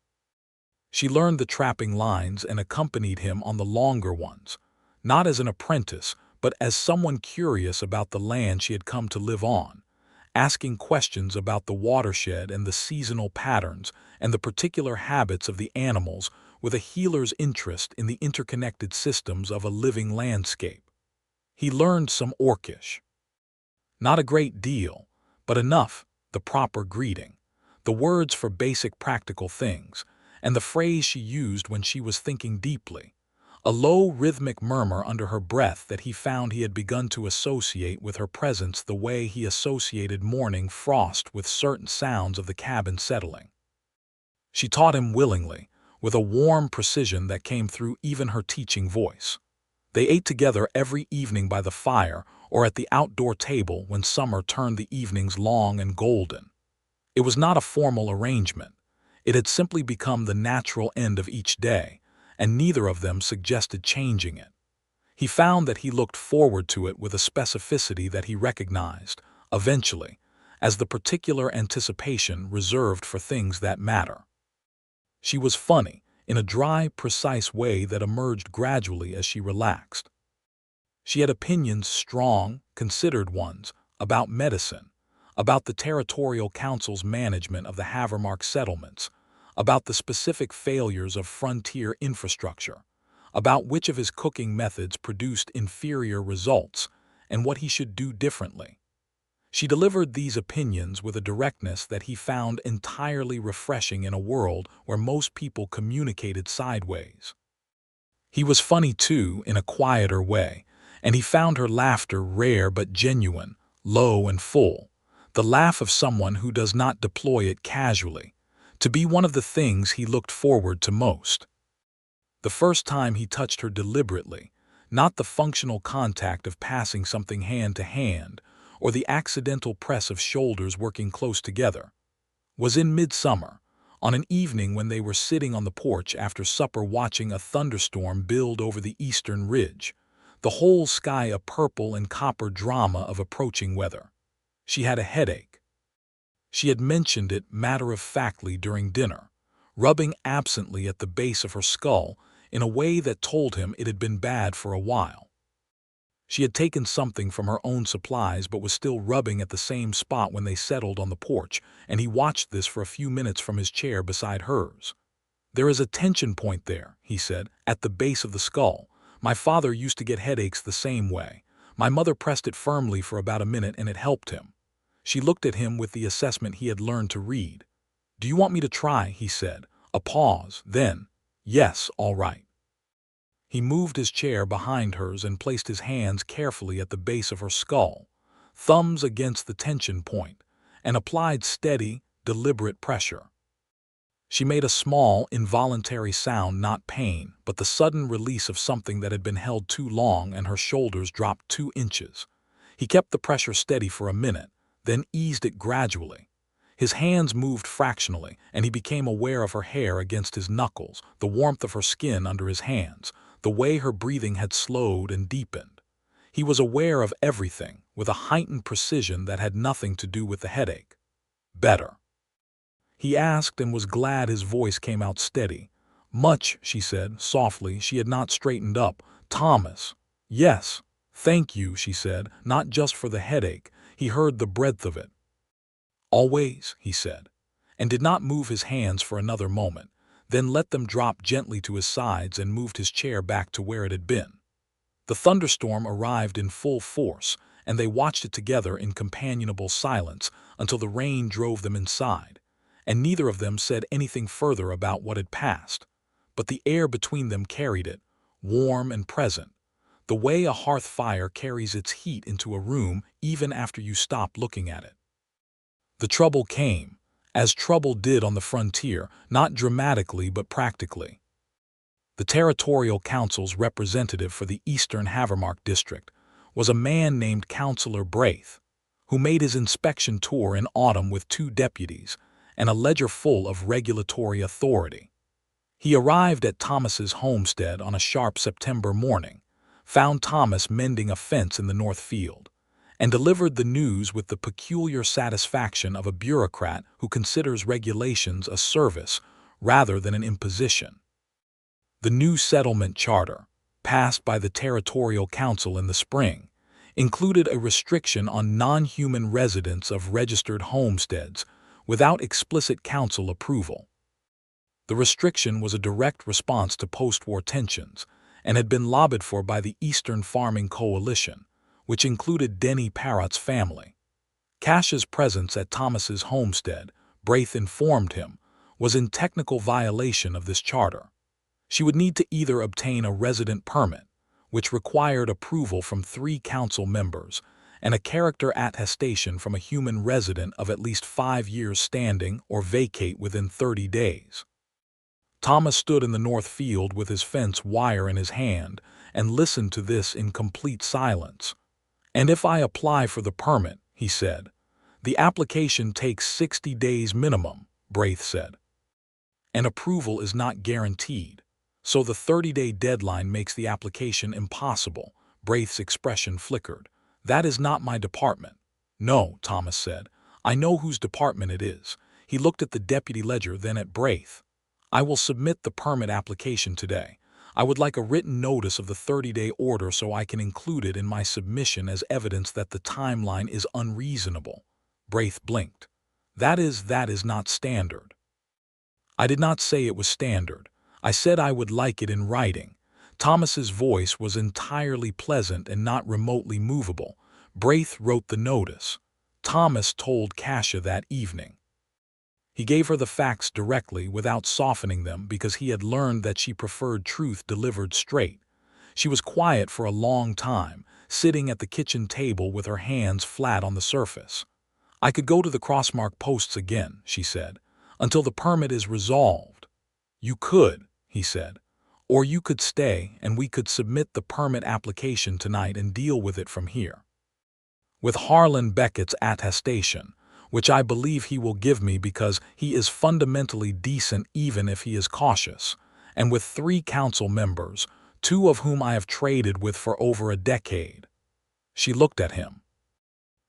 She learned the trapping lines and accompanied him on the longer ones, not as an apprentice, but as someone curious about the land she had come to live on, asking questions about the watershed and the seasonal patterns and the particular habits of the animals with a healer's interest in the interconnected systems of a living landscape. He learned some Orcish. Not a great deal, but enough, the proper greeting, the words for basic practical things, and the phrase she used when she was thinking deeply, a low rhythmic murmur under her breath that he found he had begun to associate with her presence the way he associated morning frost with certain sounds of the cabin settling. She taught him willingly, with a warm precision that came through even her teaching voice. They ate together every evening by the fire or at the outdoor table when summer turned the evenings long and golden. It was not a formal arrangement. It had simply become the natural end of each day, and neither of them suggested changing it. He found that he looked forward to it with a specificity that he recognized, eventually, as the particular anticipation reserved for things that matter. She was funny, in a dry, precise way that emerged gradually as she relaxed. She had opinions, strong, considered ones, about medicine, about the Territorial Council's management of the Havermark settlements, about the specific failures of frontier infrastructure, about which of his cooking methods produced inferior results, and what he should do differently. She delivered these opinions with a directness that he found entirely refreshing in a world where most people communicated sideways. He was funny too, in a quieter way, and he found her laughter rare but genuine, low and full, the laugh of someone who does not deploy it casually, to be one of the things he looked forward to most. The first time he touched her deliberately, not the functional contact of passing something hand to hand, or the accidental press of shoulders working close together, was in midsummer, on an evening when they were sitting on the porch after supper watching a thunderstorm build over the eastern ridge, the whole sky a purple and copper drama of approaching weather. She had a headache. She had mentioned it matter-of-factly during dinner, rubbing absently at the base of her skull in a way that told him it had been bad for a while. She had taken something from her own supplies but was still rubbing at the same spot when they settled on the porch, and he watched this for a few minutes from his chair beside hers. "There is a tension point there," he said, "at the base of the skull. My father used to get headaches the same way. My mother pressed it firmly for about a minute and it helped him." She looked at him with the assessment he had learned to read. "Do you want me to try?" he said. A pause, then, "Yes, all right." He moved his chair behind hers and placed his hands carefully at the base of her skull, thumbs against the tension point, and applied steady, deliberate pressure. She made a small, involuntary sound, not pain, but the sudden release of something that had been held too long, and her shoulders dropped 2 inches. He kept the pressure steady for a minute, then eased it gradually. His hands moved fractionally, and he became aware of her hair against his knuckles, the warmth of her skin under his hands, the way her breathing had slowed and deepened. He was aware of everything, with a heightened precision that had nothing to do with the headache. "Better?" he asked, and was glad his voice came out steady. "Much," she said, softly. She had not straightened up. "Thomas." "Yes. Thank you," she said, not just for the headache. He heard the breadth of it. "Always," he said, and did not move his hands for another moment, then let them drop gently to his sides and moved his chair back to where it had been. The thunderstorm arrived in full force, and they watched it together in companionable silence until the rain drove them inside, and neither of them said anything further about what had passed. But the air between them carried it, warm and present, the way a hearth fire carries its heat into a room even after you stop looking at it. The trouble came, as trouble did on the frontier, not dramatically but practically. The Territorial Council's representative for the Eastern Havermark District was a man named Councillor Braith, who made his inspection tour in autumn with 2 deputies and a ledger full of regulatory authority. He arrived at Thomas's homestead on a sharp September morning, found Thomas mending a fence in the north field, and delivered the news with the peculiar satisfaction of a bureaucrat who considers regulations a service rather than an imposition. The new settlement charter, passed by the Territorial Council in the spring, included a restriction on non-human residents of registered homesteads without explicit council approval. The restriction was a direct response to post-war tensions and had been lobbied for by the Eastern Farming Coalition, which included Denny Parrott's family. Kasha's presence at Thomas's homestead, Braith informed him, was in technical violation of this charter. She would need to either obtain a resident permit, which required approval from 3 council members, and a character attestation from a human resident of at least 5 years standing, or vacate within 30 days. Thomas stood in the north field with his fence wire in his hand and listened to this in complete silence. "And if I apply for the permit," he said. "The application takes 60 days minimum," Braith said. "And approval is not guaranteed, so the 30-day deadline makes the application impossible." Braith's expression flickered. "That is not my department." "No," Thomas said. "I know whose department it is." He looked at the deputy ledger, then at Braith. "I will submit the permit application today. I would like a written notice of the 30-day order so I can include it in my submission as evidence that the timeline is unreasonable." Braith blinked. That is not standard." "I did not say it was standard. I said I would like it in writing." Thomas's voice was entirely pleasant and not remotely movable. "Braith wrote the notice. Thomas told Kasha that evening. He gave her the facts directly without softening them because he had learned that she preferred truth delivered straight. She was quiet for a long time, sitting at the kitchen table with her hands flat on the surface. "I could go to the crossmark posts again," she said, "until the permit is resolved." "You could," he said. "Or you could stay and we could submit the permit application tonight and deal with it from here. With Harlan Beckett's attestation, which I believe he will give me because he is fundamentally decent even if he is cautious, and with 3 council members, 2 of whom I have traded with for over a decade." She looked at him.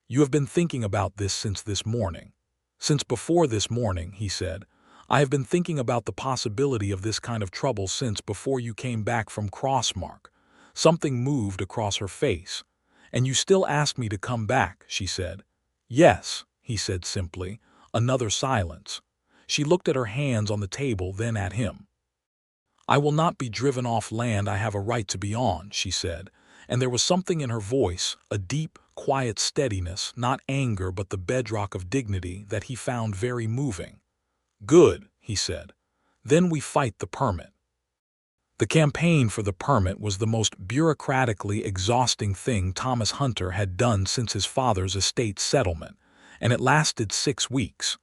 "You have been thinking about this since this morning." "Since before this morning," he said. "I have been thinking about the possibility of this kind of trouble since before you came back from Crossmark." Something moved across her face. "And you still ask me to come back," she said. "Yes," he said simply. Another silence. She looked at her hands on the table, then at him. "I will not be driven off land I have a right to be on," she said, and there was something in her voice, a deep, quiet steadiness, not anger but the bedrock of dignity, that he found very moving. "Good," he said. "Then we fight the permit." The campaign for the permit was the most bureaucratically exhausting thing Thomas Hunter had done since his father's estate settlement, and it lasted 6 weeks.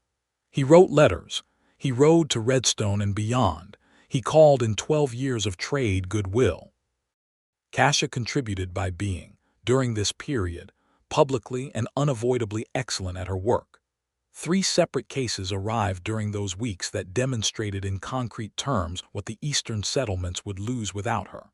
He wrote letters. He rode to Redstone and beyond. He called in 12 years of trade goodwill. Kasha contributed by being, during this period, publicly and unavoidably excellent at her work. 3 separate cases arrived during those weeks that demonstrated in concrete terms what the eastern settlements would lose without her,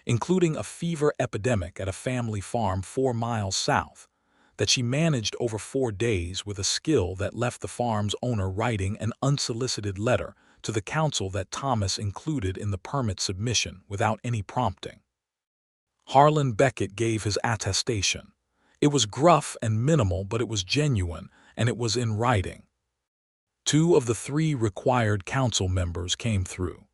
including a fever epidemic at a family farm 4 miles south, that she managed over 4 days with a skill that left the farm's owner writing an unsolicited letter to the council that Thomas included in the permit submission without any prompting. Harlan Beckett gave his attestation. It was gruff and minimal, but it was genuine, and it was in writing. 2 of the 3 required council members came through.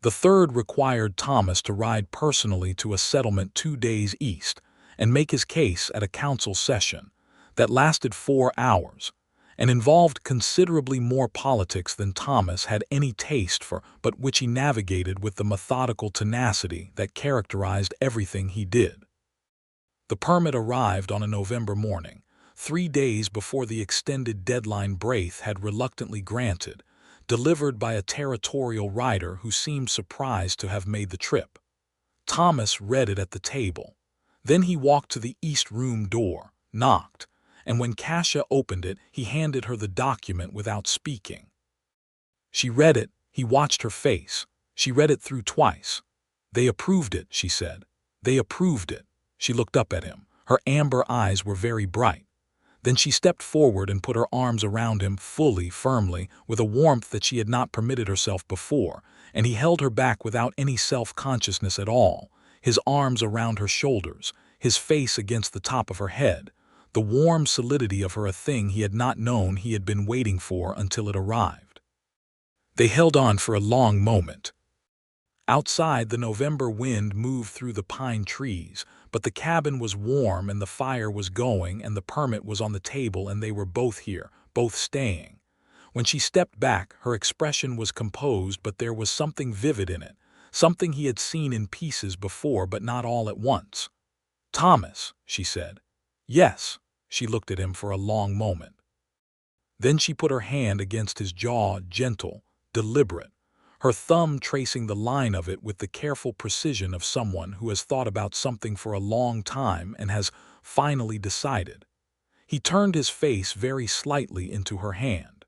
The third required Thomas to ride personally to a settlement 2 days east and make his case at a council session that lasted 4 hours and involved considerably more politics than Thomas had any taste for, but which he navigated with the methodical tenacity that characterized everything he did. The permit arrived on a November morning, 3 days before the extended deadline Braith had reluctantly granted, delivered by a territorial rider who seemed surprised to have made the trip. Thomas read it at the table. Then he walked to the east room door, knocked, and when Kasha opened it, he handed her the document without speaking. She read it. He watched her face. She read it through twice. "They approved it," she said. "They approved it." She looked up at him. Her amber eyes were very bright. Then she stepped forward and put her arms around him fully, firmly, with a warmth that she had not permitted herself before, and he held her back without any self-consciousness at all, his arms around her shoulders, his face against the top of her head, the warm solidity of her, a thing he had not known he had been waiting for until it arrived. They held on for a long moment. Outside, the November wind moved through the pine trees, but the cabin was warm and the fire was going and the permit was on the table and they were both here, both staying. When she stepped back, her expression was composed, but there was something vivid in it, something he had seen in pieces before but not all at once. "Thomas," she said. "Yes." She looked at him for a long moment. Then she put her hand against his jaw, gentle, deliberate, her thumb tracing the line of it with the careful precision of someone who has thought about something for a long time and has finally decided. He turned his face very slightly into her hand.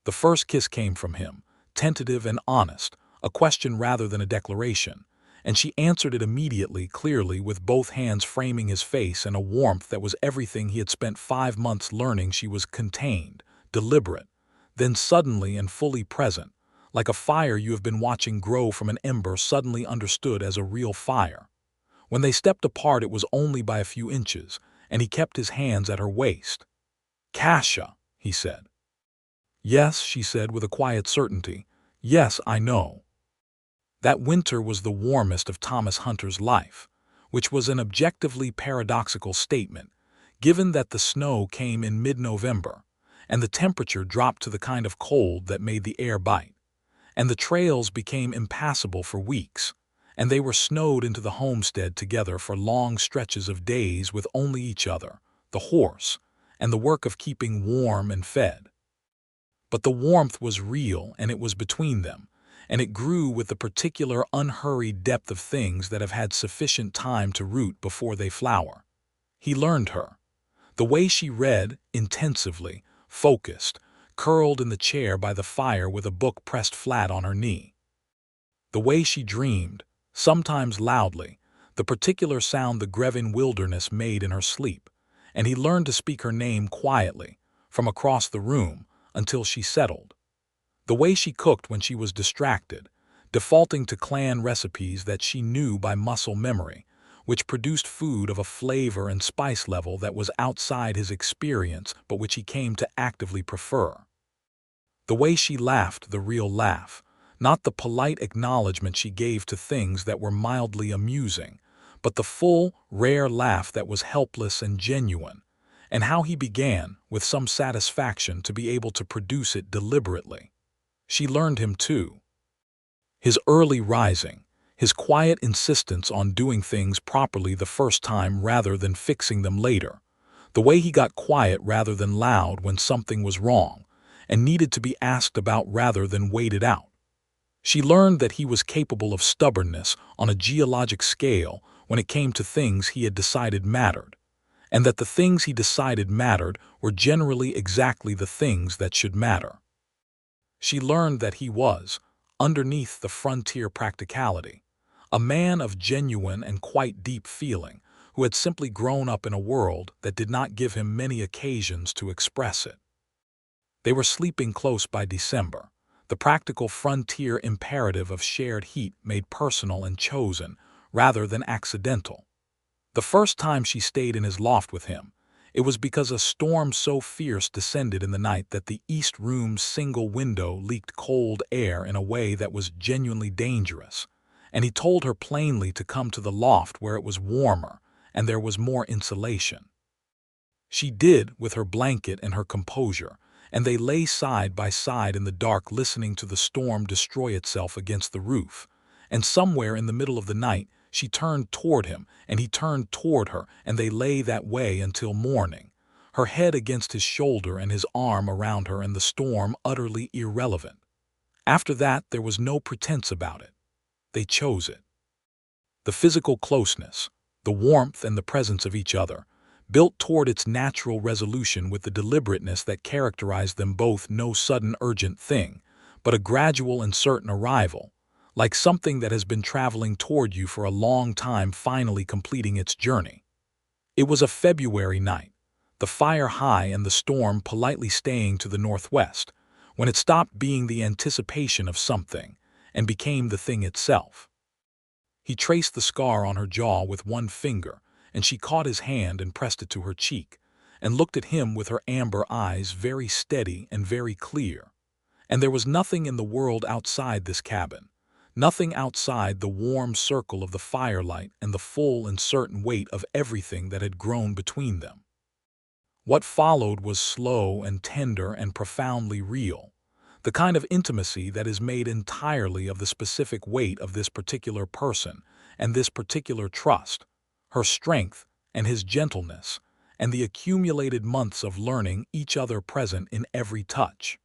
The first kiss came from him, tentative and honest, a question rather than a declaration, and she answered it immediately, clearly, with both hands framing his face and a warmth that was everything he had spent 5 months learning. She was contained, deliberate, then suddenly and fully present, like a fire you have been watching grow from an ember suddenly understood as a real fire. When they stepped apart, it was only by a few inches, and he kept his hands at her waist. "Kasha," he said. "Yes," she said with a quiet certainty. "Yes, I know." That winter was the warmest of Thomas Hunter's life, which was an objectively paradoxical statement, given that the snow came in mid-November, and the temperature dropped to the kind of cold that made the air bite, and the trails became impassable for weeks, and they were snowed into the homestead together for long stretches of days with only each other, the horse, and the work of keeping warm and fed. But the warmth was real, and it was between them, and it grew with the particular unhurried depth of things that have had sufficient time to root before they flower. He learned her. The way she read, intensively, focused, curled in the chair by the fire with a book pressed flat on her knee. The way she dreamed, sometimes loudly, the particular sound the Grevin wilderness made in her sleep, and he learned to speak her name quietly, from across the room, until she settled. The way she cooked when she was distracted, defaulting to clan recipes that she knew by muscle memory, which produced food of a flavor and spice level that was outside his experience but which he came to actively prefer. The way she laughed, the real laugh, not the polite acknowledgement she gave to things that were mildly amusing, but the full, rare laugh that was helpless and genuine, and how he began, with some satisfaction, to be able to produce it deliberately. She learned him too. His early rising, his quiet insistence on doing things properly the first time rather than fixing them later, the way he got quiet rather than loud when something was wrong and needed to be asked about rather than waited out. She learned that he was capable of stubbornness on a geologic scale when it came to things he had decided mattered, and that the things he decided mattered were generally exactly the things that should matter. She learned that he was, underneath the frontier practicality, a man of genuine and quite deep feeling who had simply grown up in a world that did not give him many occasions to express it. They were sleeping close by December, the practical frontier imperative of shared heat made personal and chosen rather than accidental. The first time she stayed in his loft with him, it was because a storm so fierce descended in the night that the east room's single window leaked cold air in a way that was genuinely dangerous, and he told her plainly to come to the loft where it was warmer and there was more insulation. She did, with her blanket and her composure, and they lay side by side in the dark listening to the storm destroy itself against the roof, and somewhere in the middle of the night she turned toward him, and he turned toward her, and they lay that way until morning, her head against his shoulder and his arm around her and the storm utterly irrelevant. After that there was no pretense about it. They chose it. The physical closeness, the warmth and the presence of each other, built toward its natural resolution with the deliberateness that characterized them both, no sudden urgent thing, but a gradual and certain arrival, like something that has been traveling toward you for a long time finally completing its journey. It was a February night, the fire high and the storm politely staying to the northwest, when it stopped being the anticipation of something and became the thing itself. He traced the scar on her jaw with one finger, and she caught his hand and pressed it to her cheek, and looked at him with her amber eyes very steady and very clear. And there was nothing in the world outside this cabin, nothing outside the warm circle of the firelight and the full and certain weight of everything that had grown between them. What followed was slow and tender and profoundly real, the kind of intimacy that is made entirely of the specific weight of this particular person and this particular trust, her strength and his gentleness, and the accumulated months of learning each other present in every touch.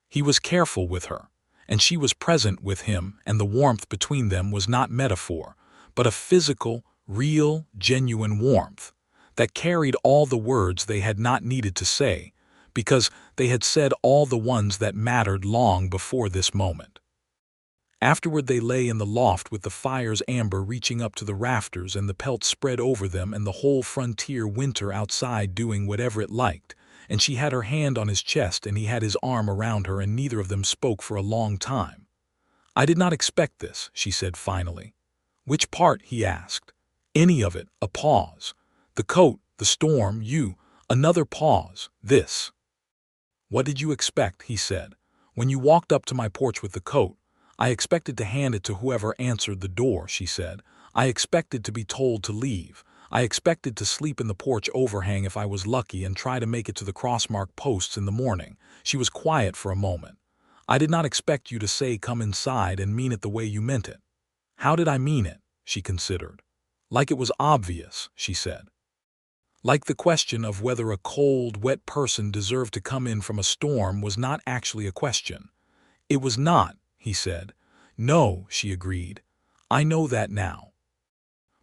He was careful with her, and she was present with him, and the warmth between them was not metaphor, but a physical, real, genuine warmth that carried all the words they had not needed to say, because they had said all the ones that mattered long before this moment. Afterward they lay in the loft with the fire's amber reaching up to the rafters and the pelt spread over them and the whole frontier winter outside doing whatever it liked, and she had her hand on his chest and he had his arm around her, and neither of them spoke for a long time. "I did not expect this," she said finally. "Which part?" he asked. "Any of it." A pause. "The coat, the storm, you." Another pause. "This." "What did you expect?" he said. "When you walked up to my porch with the coat, I expected to hand it to whoever answered the door," she said. "I expected to be told to leave. I expected to sleep in the porch overhang if I was lucky and try to make it to the crossmark posts in the morning." She was quiet for a moment. "I did not expect you to say come inside and mean it the way you meant it." "How did I mean it?" she considered. "Like it was obvious," she said. Like the question of whether a cold, wet person deserved to come in from a storm was not actually a question. "It was not," he said. "No," she agreed. "I know that now.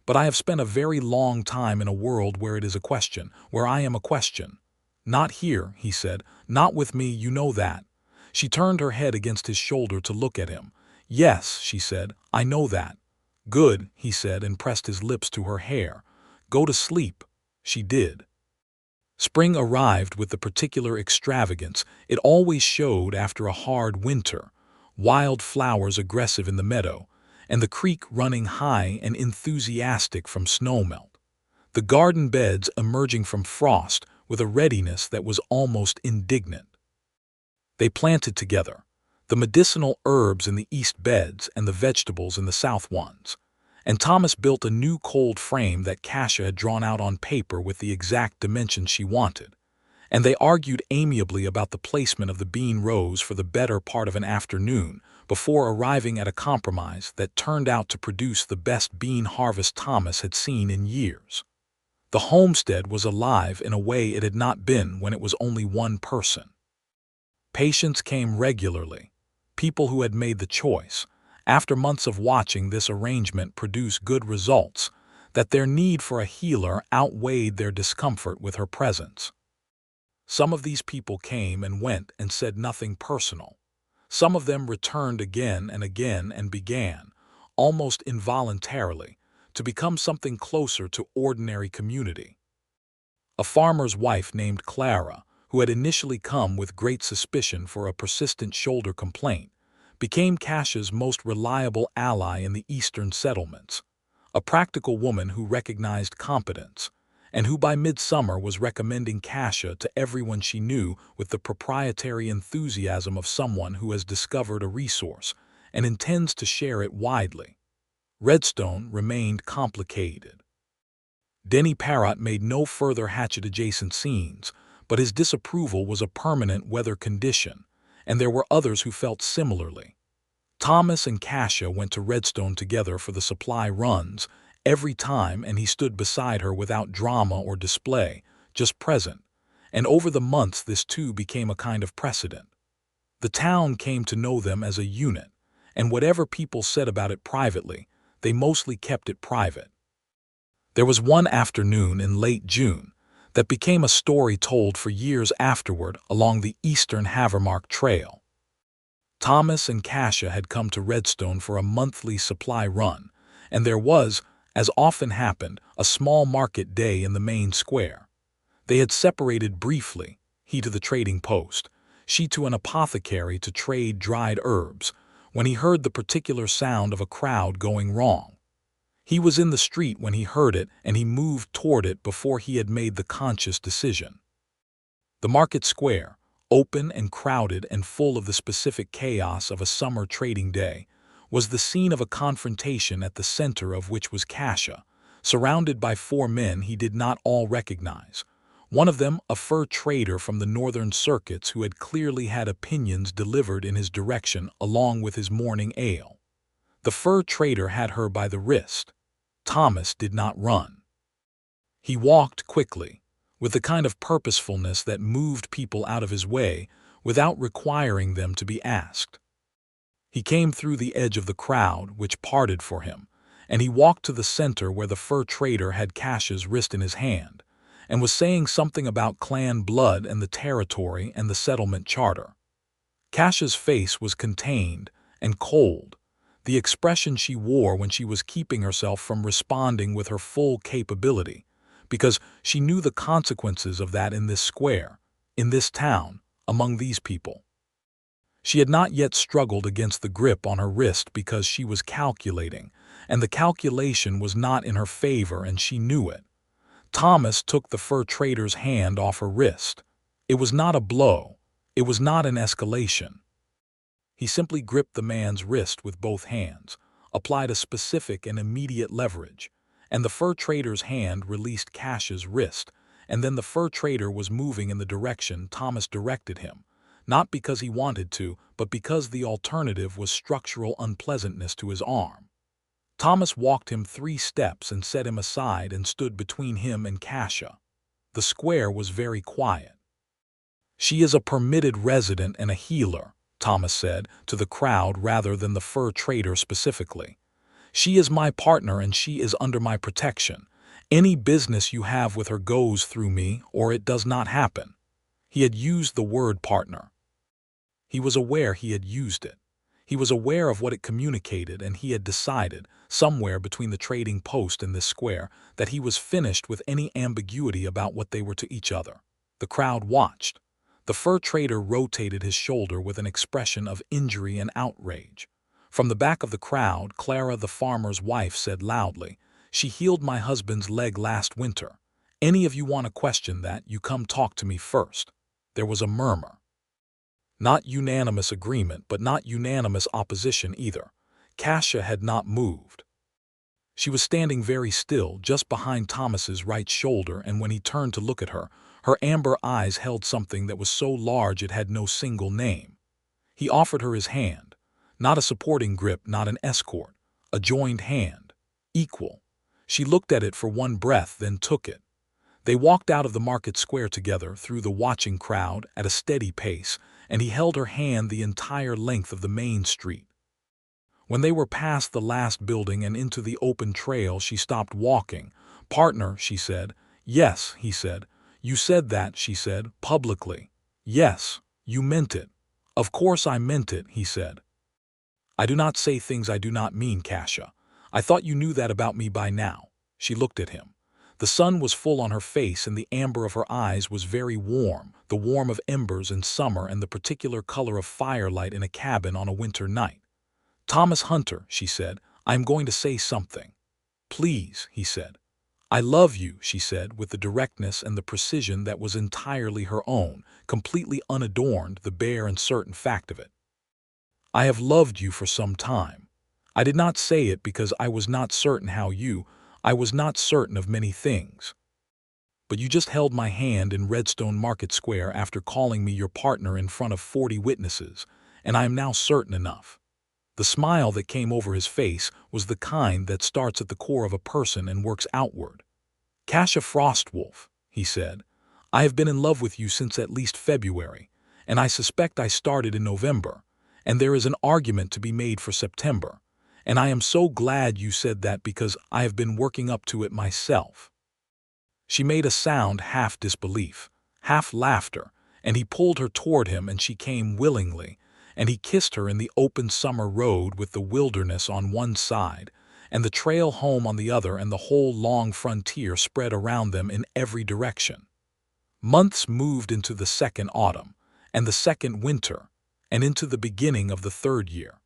But I have spent a very long time in a world where it is a question, where I am a question." "Not here," he said. "Not with me, you know that." She turned her head against his shoulder to look at him. "Yes," she said, "I know that." "Good," he said, and pressed his lips to her hair. "Go to sleep." She did. Spring arrived with the particular extravagance it always showed after a hard winter, wild flowers aggressive in the meadow, and the creek running high and enthusiastic from snowmelt, the garden beds emerging from frost with a readiness that was almost indignant. They planted together, the medicinal herbs in the east beds and the vegetables in the south ones, and Thomas built a new cold frame that Kasha had drawn out on paper with the exact dimensions she wanted, and they argued amiably about the placement of the bean rows for the better part of an afternoon before arriving at a compromise that turned out to produce the best bean harvest Thomas had seen in years. The homestead was alive in a way it had not been when it was only one person. Patients came regularly, people who had made the choice, after months of watching this arrangement produce good results, that their need for a healer outweighed their discomfort with her presence. Some of these people came and went and said nothing personal. Some of them returned again and again and began, almost involuntarily, to become something closer to ordinary community. A farmer's wife named Clara, who had initially come with great suspicion for a persistent shoulder complaint, became Kasha's most reliable ally in the eastern settlements, a practical woman who recognized competence, and who by midsummer was recommending Kasha to everyone she knew with the proprietary enthusiasm of someone who has discovered a resource and intends to share it widely. Redstone remained complicated. Denny Parrott made no further hatchet-adjacent scenes, but his disapproval was a permanent weather condition, and there were others who felt similarly. Thomas and Kasha went to Redstone together for the supply runs every time, and he stood beside her without drama or display, just present, and over the months this too became a kind of precedent. The town came to know them as a unit, and whatever people said about it privately, they mostly kept it private. There was one afternoon in late June that became a story told for years afterward along the eastern Havermark Trail. Thomas and Kasha had come to Redstone for a monthly supply run, and there was, as often happened, a small market day in the main square. They had separated briefly, he to the trading post, she to an apothecary to trade dried herbs, when he heard the particular sound of a crowd going wrong. He was in the street when he heard it, and he moved toward it before he had made the conscious decision. The market square, open and crowded and full of the specific chaos of a summer trading day, was the scene of a confrontation at the center of which was Kasha, surrounded by 4 men he did not all recognize. One of them, a fur trader from the northern circuits who had clearly had opinions delivered in his direction along with his morning ale. The fur trader had her by the wrist. Thomas did not run. He walked quickly, with the kind of purposefulness that moved people out of his way without requiring them to be asked. He came through the edge of the crowd, which parted for him, and he walked to the center where the fur trader had Kasha's wrist in his hand, and was saying something about clan blood and the territory and the settlement charter. Kasha's face was contained and cold, the expression she wore when she was keeping herself from responding with her full capability, because she knew the consequences of that in this square, in this town, among these people. She had not yet struggled against the grip on her wrist because she was calculating, and the calculation was not in her favor, and she knew it. Thomas took the fur trader's hand off her wrist. It was not a blow. It was not an escalation. He simply gripped the man's wrist with both hands, applied a specific and immediate leverage, and the fur trader's hand released Kasha's wrist, and then the fur trader was moving in the direction Thomas directed him, not because he wanted to, but because the alternative was structural unpleasantness to his arm. Thomas walked him 3 steps and set him aside and stood between him and Kasha. The square was very quiet. "She is a permitted resident and a healer," Thomas said to the crowd rather than the fur trader specifically. "She is my partner and she is under my protection. Any business you have with her goes through me or it does not happen." He had used the word partner. He was aware he had used it. He was aware of what it communicated, and he had decided, somewhere between the trading post and this square, that he was finished with any ambiguity about what they were to each other. The crowd watched. The fur trader rotated his shoulder with an expression of injury and outrage. From the back of the crowd, Clara, the farmer's wife, said loudly, "She healed my husband's leg last winter. Any of you want to question that, you come talk to me first." There was a murmur. Not unanimous agreement, but not unanimous opposition either. Kasha had not moved. She was standing very still, just behind Thomas's right shoulder, and when he turned to look at her, her amber eyes held something that was so large it had no single name. He offered her his hand, not a supporting grip, not an escort, a joined hand, equal. She looked at it for one breath, then took it. They walked out of the market square together through the watching crowd at a steady pace, and he held her hand the entire length of the main street. When they were past the last building and into the open trail, she stopped walking. "Partner," she said. "Yes," he said. "You said that," she said, "publicly." "Yes, you meant it." "Of course I meant it," he said. "I do not say things I do not mean, Kasha. I thought you knew that about me by now." She looked at him. The sun was full on her face and the amber of her eyes was very warm, the warmth of embers in summer and the particular color of firelight in a cabin on a winter night. "Thomas Hunter," she said, "I am going to say something." "Please," he said. "I love you," she said, with the directness and the precision that was entirely her own, completely unadorned, the bare and certain fact of it. "I have loved you for some time. I did not say it because I was not certain I was not certain of many things. But you just held my hand in Redstone Market Square after calling me your partner in front of 40 witnesses, and I am now certain enough." The smile that came over his face was the kind that starts at the core of a person and works outward. "Kasha Frostwolf," he said, "I have been in love with you since at least February, and I suspect I started in November, and there is an argument to be made for September, and I am so glad you said that because I have been working up to it myself." She made a sound half disbelief, half laughter, and he pulled her toward him and she came willingly, and he kissed her in the open summer road with the wilderness on one side and the trail home on the other and the whole long frontier spread around them in every direction. Months moved into the second autumn and the second winter and into the beginning of the third year.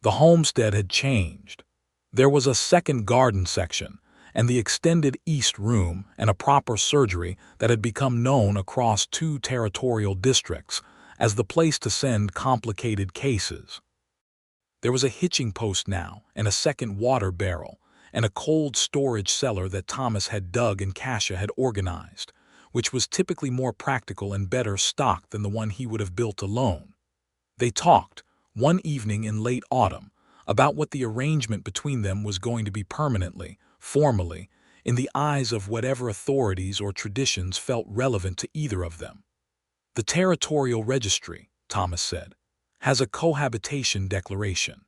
The homestead had changed. There was a second garden section and the extended east room and a proper surgery that had become known across 2 territorial districts as the place to send complicated cases. There was a hitching post now and a second water barrel and a cold storage cellar that Thomas had dug and Kasha had organized, which was typically more practical and better stocked than the one he would have built alone. They talked, one evening in late autumn, about what the arrangement between them was going to be permanently, formally, in the eyes of whatever authorities or traditions felt relevant to either of them. "The Territorial Registry," Thomas said, "has a cohabitation declaration,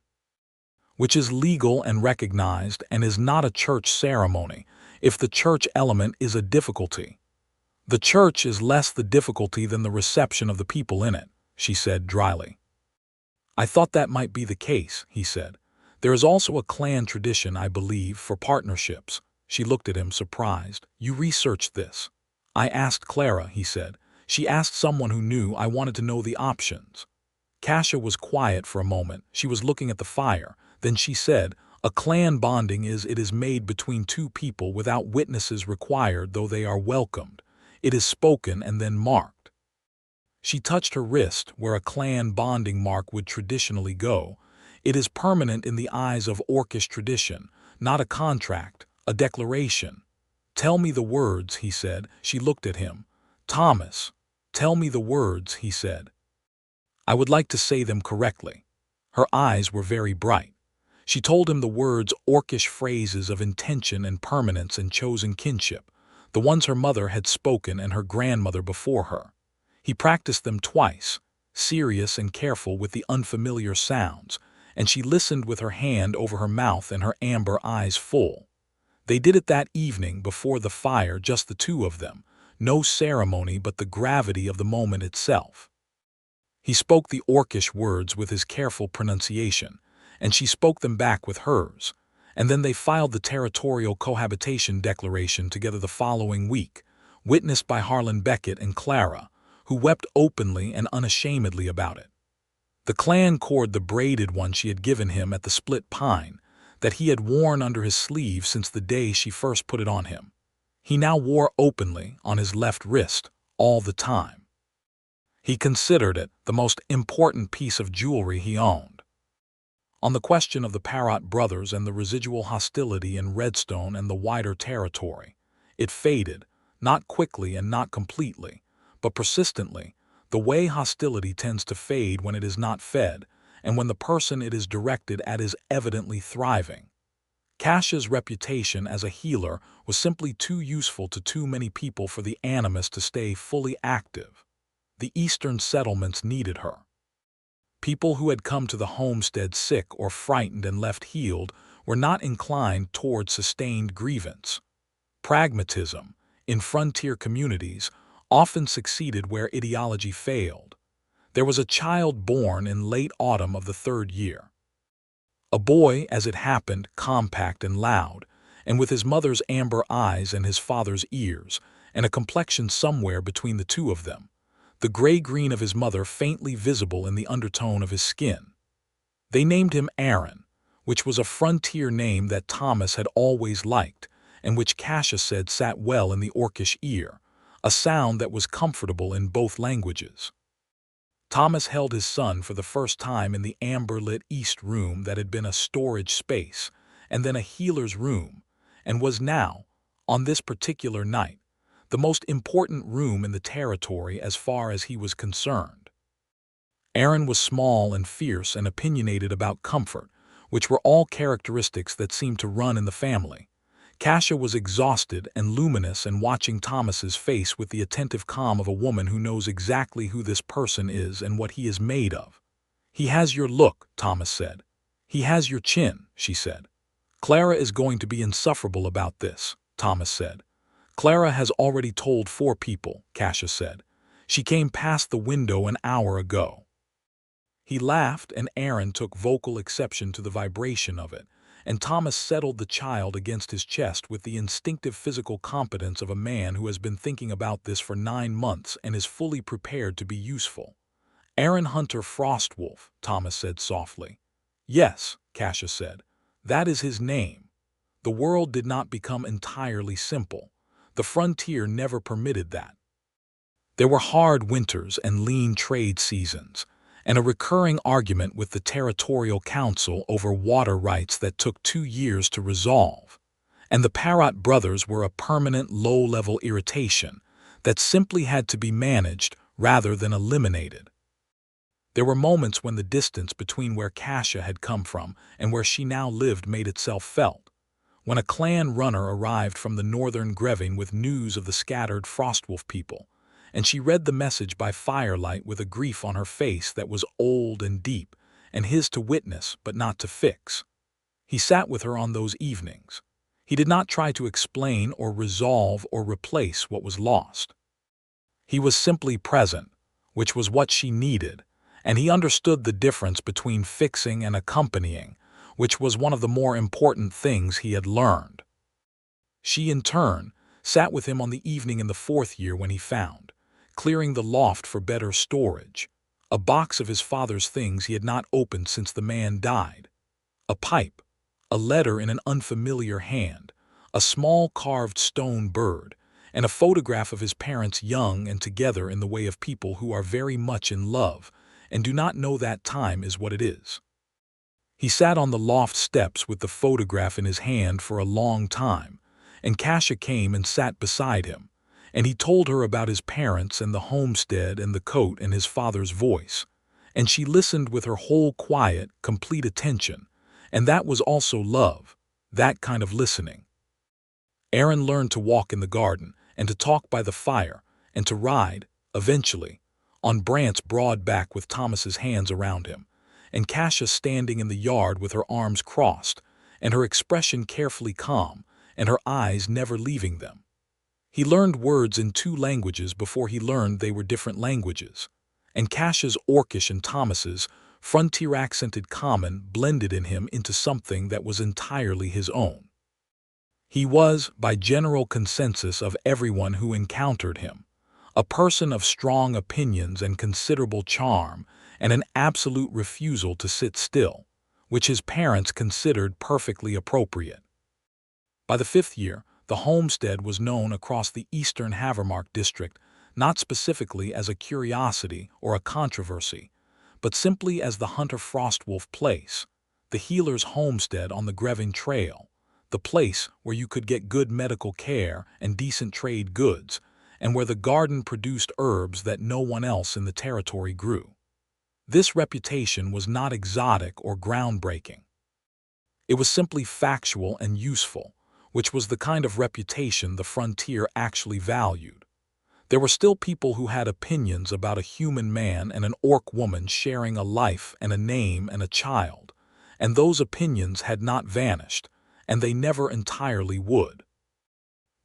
which is legal and recognized and is not a church ceremony if the church element is a difficulty. The church is less the difficulty than the reception of the people in it," she said dryly. "I thought that might be the case," he said. "There is also a clan tradition, I believe, for partnerships." She looked at him, surprised. "You researched this?" "I asked Clara," he said. "She asked someone who knew. I wanted to know the options." Kasha was quiet for a moment. She was looking at the fire. Then she said, "A clan bonding it is made between 2 people without witnesses required, though they are welcomed. It is spoken and then marked." She touched her wrist where a clan bonding mark would traditionally go. "It is permanent in the eyes of orcish tradition, not a contract, a declaration." "Tell me the words," he said. She looked at him. "Thomas, tell me the words," he said. "I would like to say them correctly." Her eyes were very bright. She told him the words, orcish phrases of intention and permanence and chosen kinship, the ones her mother had spoken and her grandmother before her. He practiced them twice, serious and careful with the unfamiliar sounds, and she listened with her hand over her mouth and her amber eyes full. They did it that evening before the fire, just the 2 of them, no ceremony but the gravity of the moment itself. He spoke the orcish words with his careful pronunciation, and she spoke them back with hers, and then they filed the Territorial Cohabitation Declaration together the following week, witnessed by Harlan Beckett and Clara, who wept openly and unashamedly about it. The clan cord, the braided one she had given him at the split pine, that he had worn under his sleeve since the day she first put it on him, he now wore openly on his left wrist all the time. He considered it the most important piece of jewelry he owned. On the question of the Parrott brothers and the residual hostility in Redstone and the wider territory, it faded, not quickly and not completely, but persistently, the way hostility tends to fade when it is not fed and when the person it is directed at is evidently thriving. Kasha's reputation as a healer was simply too useful to too many people for the animus to stay fully active. The eastern settlements needed her. People who had come to the homestead sick or frightened and left healed were not inclined toward sustained grievance. Pragmatism, in frontier communities, often succeeded where ideology failed. There was a child born in late autumn of the third year. A boy, as it happened, compact and loud, and with his mother's amber eyes and his father's ears, and a complexion somewhere between the two of them, the gray-green of his mother faintly visible in the undertone of his skin. They named him Aaron, which was a frontier name that Thomas had always liked, and which Kasha said sat well in the orcish ear, a sound that was comfortable in both languages. Thomas held his son for the first time in the amber-lit east room that had been a storage space, and then a healer's room, and was now, on this particular night, the most important room in the territory as far as he was concerned. Aaron was small and fierce and opinionated about comfort, which were all characteristics that seemed to run in the family. Kasha was exhausted and luminous and watching Thomas's face with the attentive calm of a woman who knows exactly who this person is and what he is made of. "He has your look," Thomas said. "He has your chin," she said. "Clara is going to be insufferable about this," Thomas said. "Clara has already told 4 people," Kasha said. "She came past the window an hour ago." He laughed, and Aaron took vocal exception to the vibration of it, and Thomas settled the child against his chest with the instinctive physical competence of a man who has been thinking about this for 9 months and is fully prepared to be useful. "Aaron Hunter Frostwolf," Thomas said softly. "Yes," Kasha said. "That is his name." The world did not become entirely simple. The frontier never permitted that. There were hard winters and lean trade seasons, and a recurring argument with the territorial council over water rights that took 2 years to resolve. And the Parrott brothers were a permanent low-level irritation that simply had to be managed rather than eliminated. There were moments when the distance between where Kasha had come from and where she now lived made itself felt. When a clan runner arrived from the northern Greving with news of the scattered Frostwolf people, and she read the message by firelight with a grief on her face that was old and deep, and his to witness but not to fix. He sat with her on those evenings. He did not try to explain or resolve or replace what was lost. He was simply present, which was what she needed, and he understood the difference between fixing and accompanying, which was one of the more important things he had learned. She, in turn, sat with him on the evening in the 4th year when he found, clearing the loft for better storage, a box of his father's things he had not opened since the man died, a pipe, a letter in an unfamiliar hand, a small carved stone bird, and a photograph of his parents young and together in the way of people who are very much in love and do not know that time is what it is. He sat on the loft steps with the photograph in his hand for a long time, and Kasha came and sat beside him, and he told her about his parents and the homestead and the coat and his father's voice, and she listened with her whole quiet, complete attention, and that was also love, that kind of listening. Aaron learned to walk in the garden, and to talk by the fire, and to ride, eventually, on Brant's broad back with Thomas's hands around him, and Kasha standing in the yard with her arms crossed, and her expression carefully calm, and her eyes never leaving them. He learned words in 2 languages before he learned they were different languages, and Kasha's Orcish and Thomas's frontier-accented common blended in him into something that was entirely his own. He was, by general consensus of everyone who encountered him, a person of strong opinions and considerable charm, and an absolute refusal to sit still, which his parents considered perfectly appropriate. By the 5th year, the homestead was known across the eastern Havermark district not specifically as a curiosity or a controversy, but simply as the Hunter Frostwolf place, the healer's homestead on the Greving Trail, the place where you could get good medical care and decent trade goods, and where the garden produced herbs that no one else in the territory grew. This reputation was not exotic or groundbreaking. It was simply factual and useful, which was the kind of reputation the frontier actually valued. There were still people who had opinions about a human man and an orc woman sharing a life and a name and a child, and those opinions had not vanished, and they never entirely would.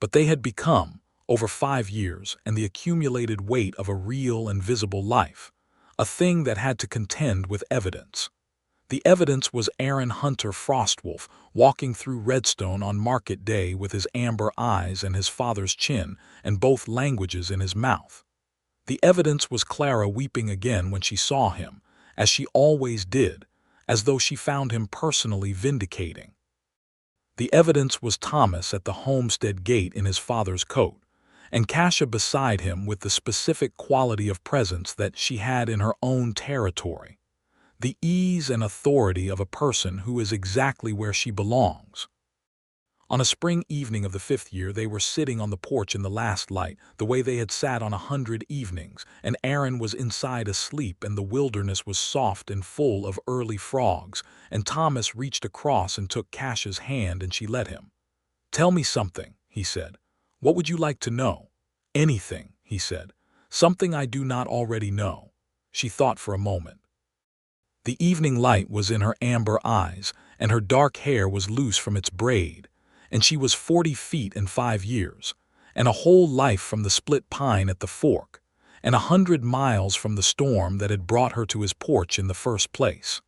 But they had become, over 5 years and the accumulated weight of a real and visible life, a thing that had to contend with evidence. The evidence was Aaron Hunter Frostwolf walking through Redstone on market day with his amber eyes and his father's chin and both languages in his mouth. The evidence was Clara weeping again when she saw him, as she always did, as though she found him personally vindicating. The evidence was Thomas at the homestead gate in his father's coat, and Kasha beside him with the specific quality of presence that she had in her own territory. The ease and authority of a person who is exactly where she belongs. On a spring evening of the 5th year, they were sitting on the porch in the last light, the way they had sat on 100 evenings, and Aaron was inside asleep and the wilderness was soft and full of early frogs, and Thomas reached across and took Kasha's hand and she let him. "Tell me something," he said. "What would you like to know?" "Anything," he said. "Something I do not already know." She thought for a moment. The evening light was in her amber eyes, and her dark hair was loose from its braid, and she was 40 feet and 5 years, and a whole life from the split pine at the fork, and 100 miles from the storm that had brought her to his porch in the first place.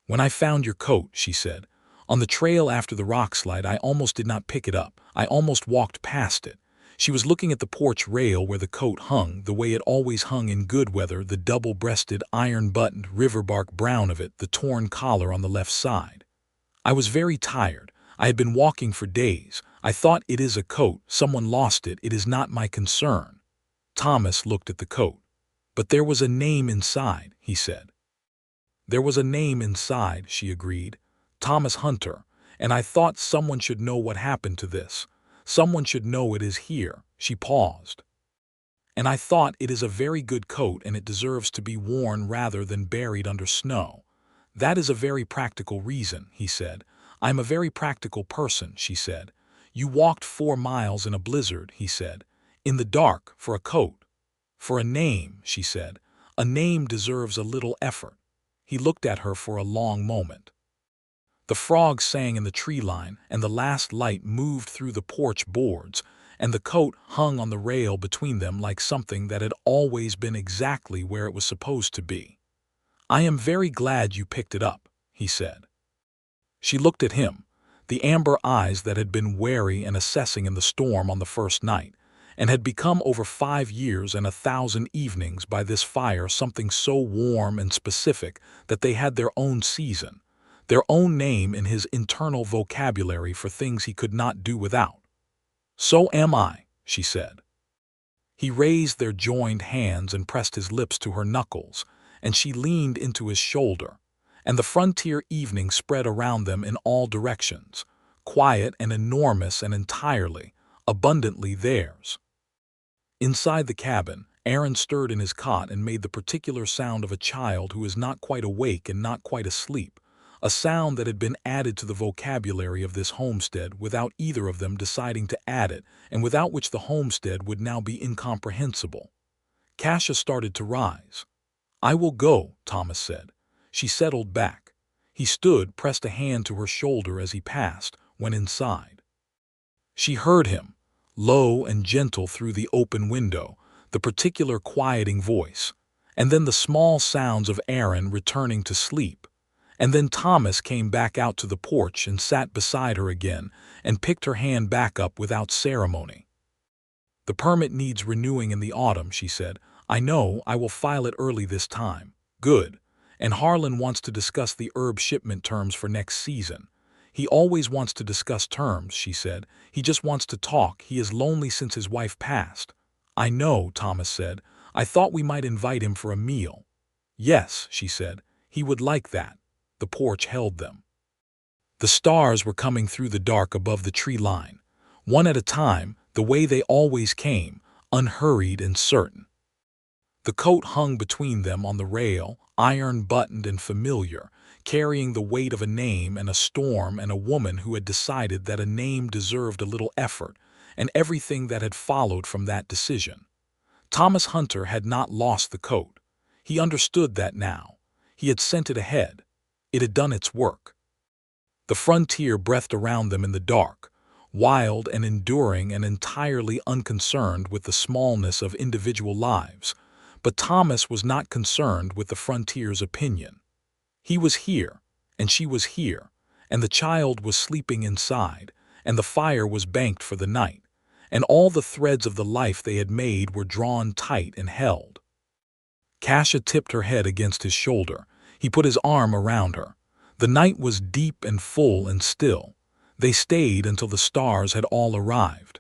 "When I found your coat," she said, "on the trail after the rock slide, I almost did not pick it up. I almost walked past it." She was looking at the porch rail where the coat hung, the way it always hung in good weather, the double-breasted, iron-buttoned, riverbark brown of it, the torn collar on the left side. "I was very tired. I had been walking for days. I thought, it is a coat. Someone lost it. It is not my concern." Thomas looked at the coat. "But there was a name inside," he said. "There was a name inside," she agreed. "Thomas Hunter. And I thought someone should know what happened to this. Someone should know it is here." She paused. "And I thought it is a very good coat and it deserves to be worn rather than buried under snow." "That is a very practical reason," he said. "I am a very practical person," she said. "You walked 4 miles in a blizzard," he said. "In the dark, for a coat." "For a name," she said. "A name deserves a little effort." He looked at her for a long moment. The frogs sang in the tree line, and the last light moved through the porch boards, and the coat hung on the rail between them like something that had always been exactly where it was supposed to be. "I am very glad you picked it up," he said. She looked at him, the amber eyes that had been wary and assessing in the storm on the first night, and had become over 5 years and 1,000 evenings by this fire something so warm and specific that they had their own season, their own name in his internal vocabulary for things he could not do without. "So am I," she said. He raised their joined hands and pressed his lips to her knuckles, and she leaned into his shoulder, and the frontier evening spread around them in all directions, quiet and enormous and entirely, abundantly theirs. Inside the cabin, Aaron stirred in his cot and made the particular sound of a child who is not quite awake and not quite asleep, a sound that had been added to the vocabulary of this homestead without either of them deciding to add it, and without which the homestead would now be incomprehensible. Kasha started to rise. "I will go," Thomas said. She settled back. He stood, pressed a hand to her shoulder as he passed, went inside. She heard him, low and gentle through the open window, the particular quieting voice, and then the small sounds of Aaron returning to sleep. And then Thomas came back out to the porch and sat beside her again and picked her hand back up without ceremony. "The permit needs renewing in the autumn," she said. "I know, I will file it early this time." "Good. And Harlan wants to discuss the herb shipment terms for next season." "He always wants to discuss terms," she said. "He just wants to talk. He is lonely since his wife passed." "I know," Thomas said. "I thought we might invite him for a meal." "Yes," she said. "He would like that." The porch held them. The stars were coming through the dark above the tree line, one at a time, the way they always came, unhurried and certain. The coat hung between them on the rail, iron-buttoned and familiar, carrying the weight of a name and a storm and a woman who had decided that a name deserved a little effort, and everything that had followed from that decision. Thomas Hunter had not lost the coat. He understood that now. He had sent it ahead. It had done its work. The frontier breathed around them in the dark, wild and enduring and entirely unconcerned with the smallness of individual lives. But Thomas was not concerned with the frontier's opinion. He was here, and she was here, and the child was sleeping inside, and the fire was banked for the night, and all the threads of the life they had made were drawn tight and held. Kasha tipped her head against his shoulder. He put his arm around her. The night was deep and full and still. They stayed until the stars had all arrived.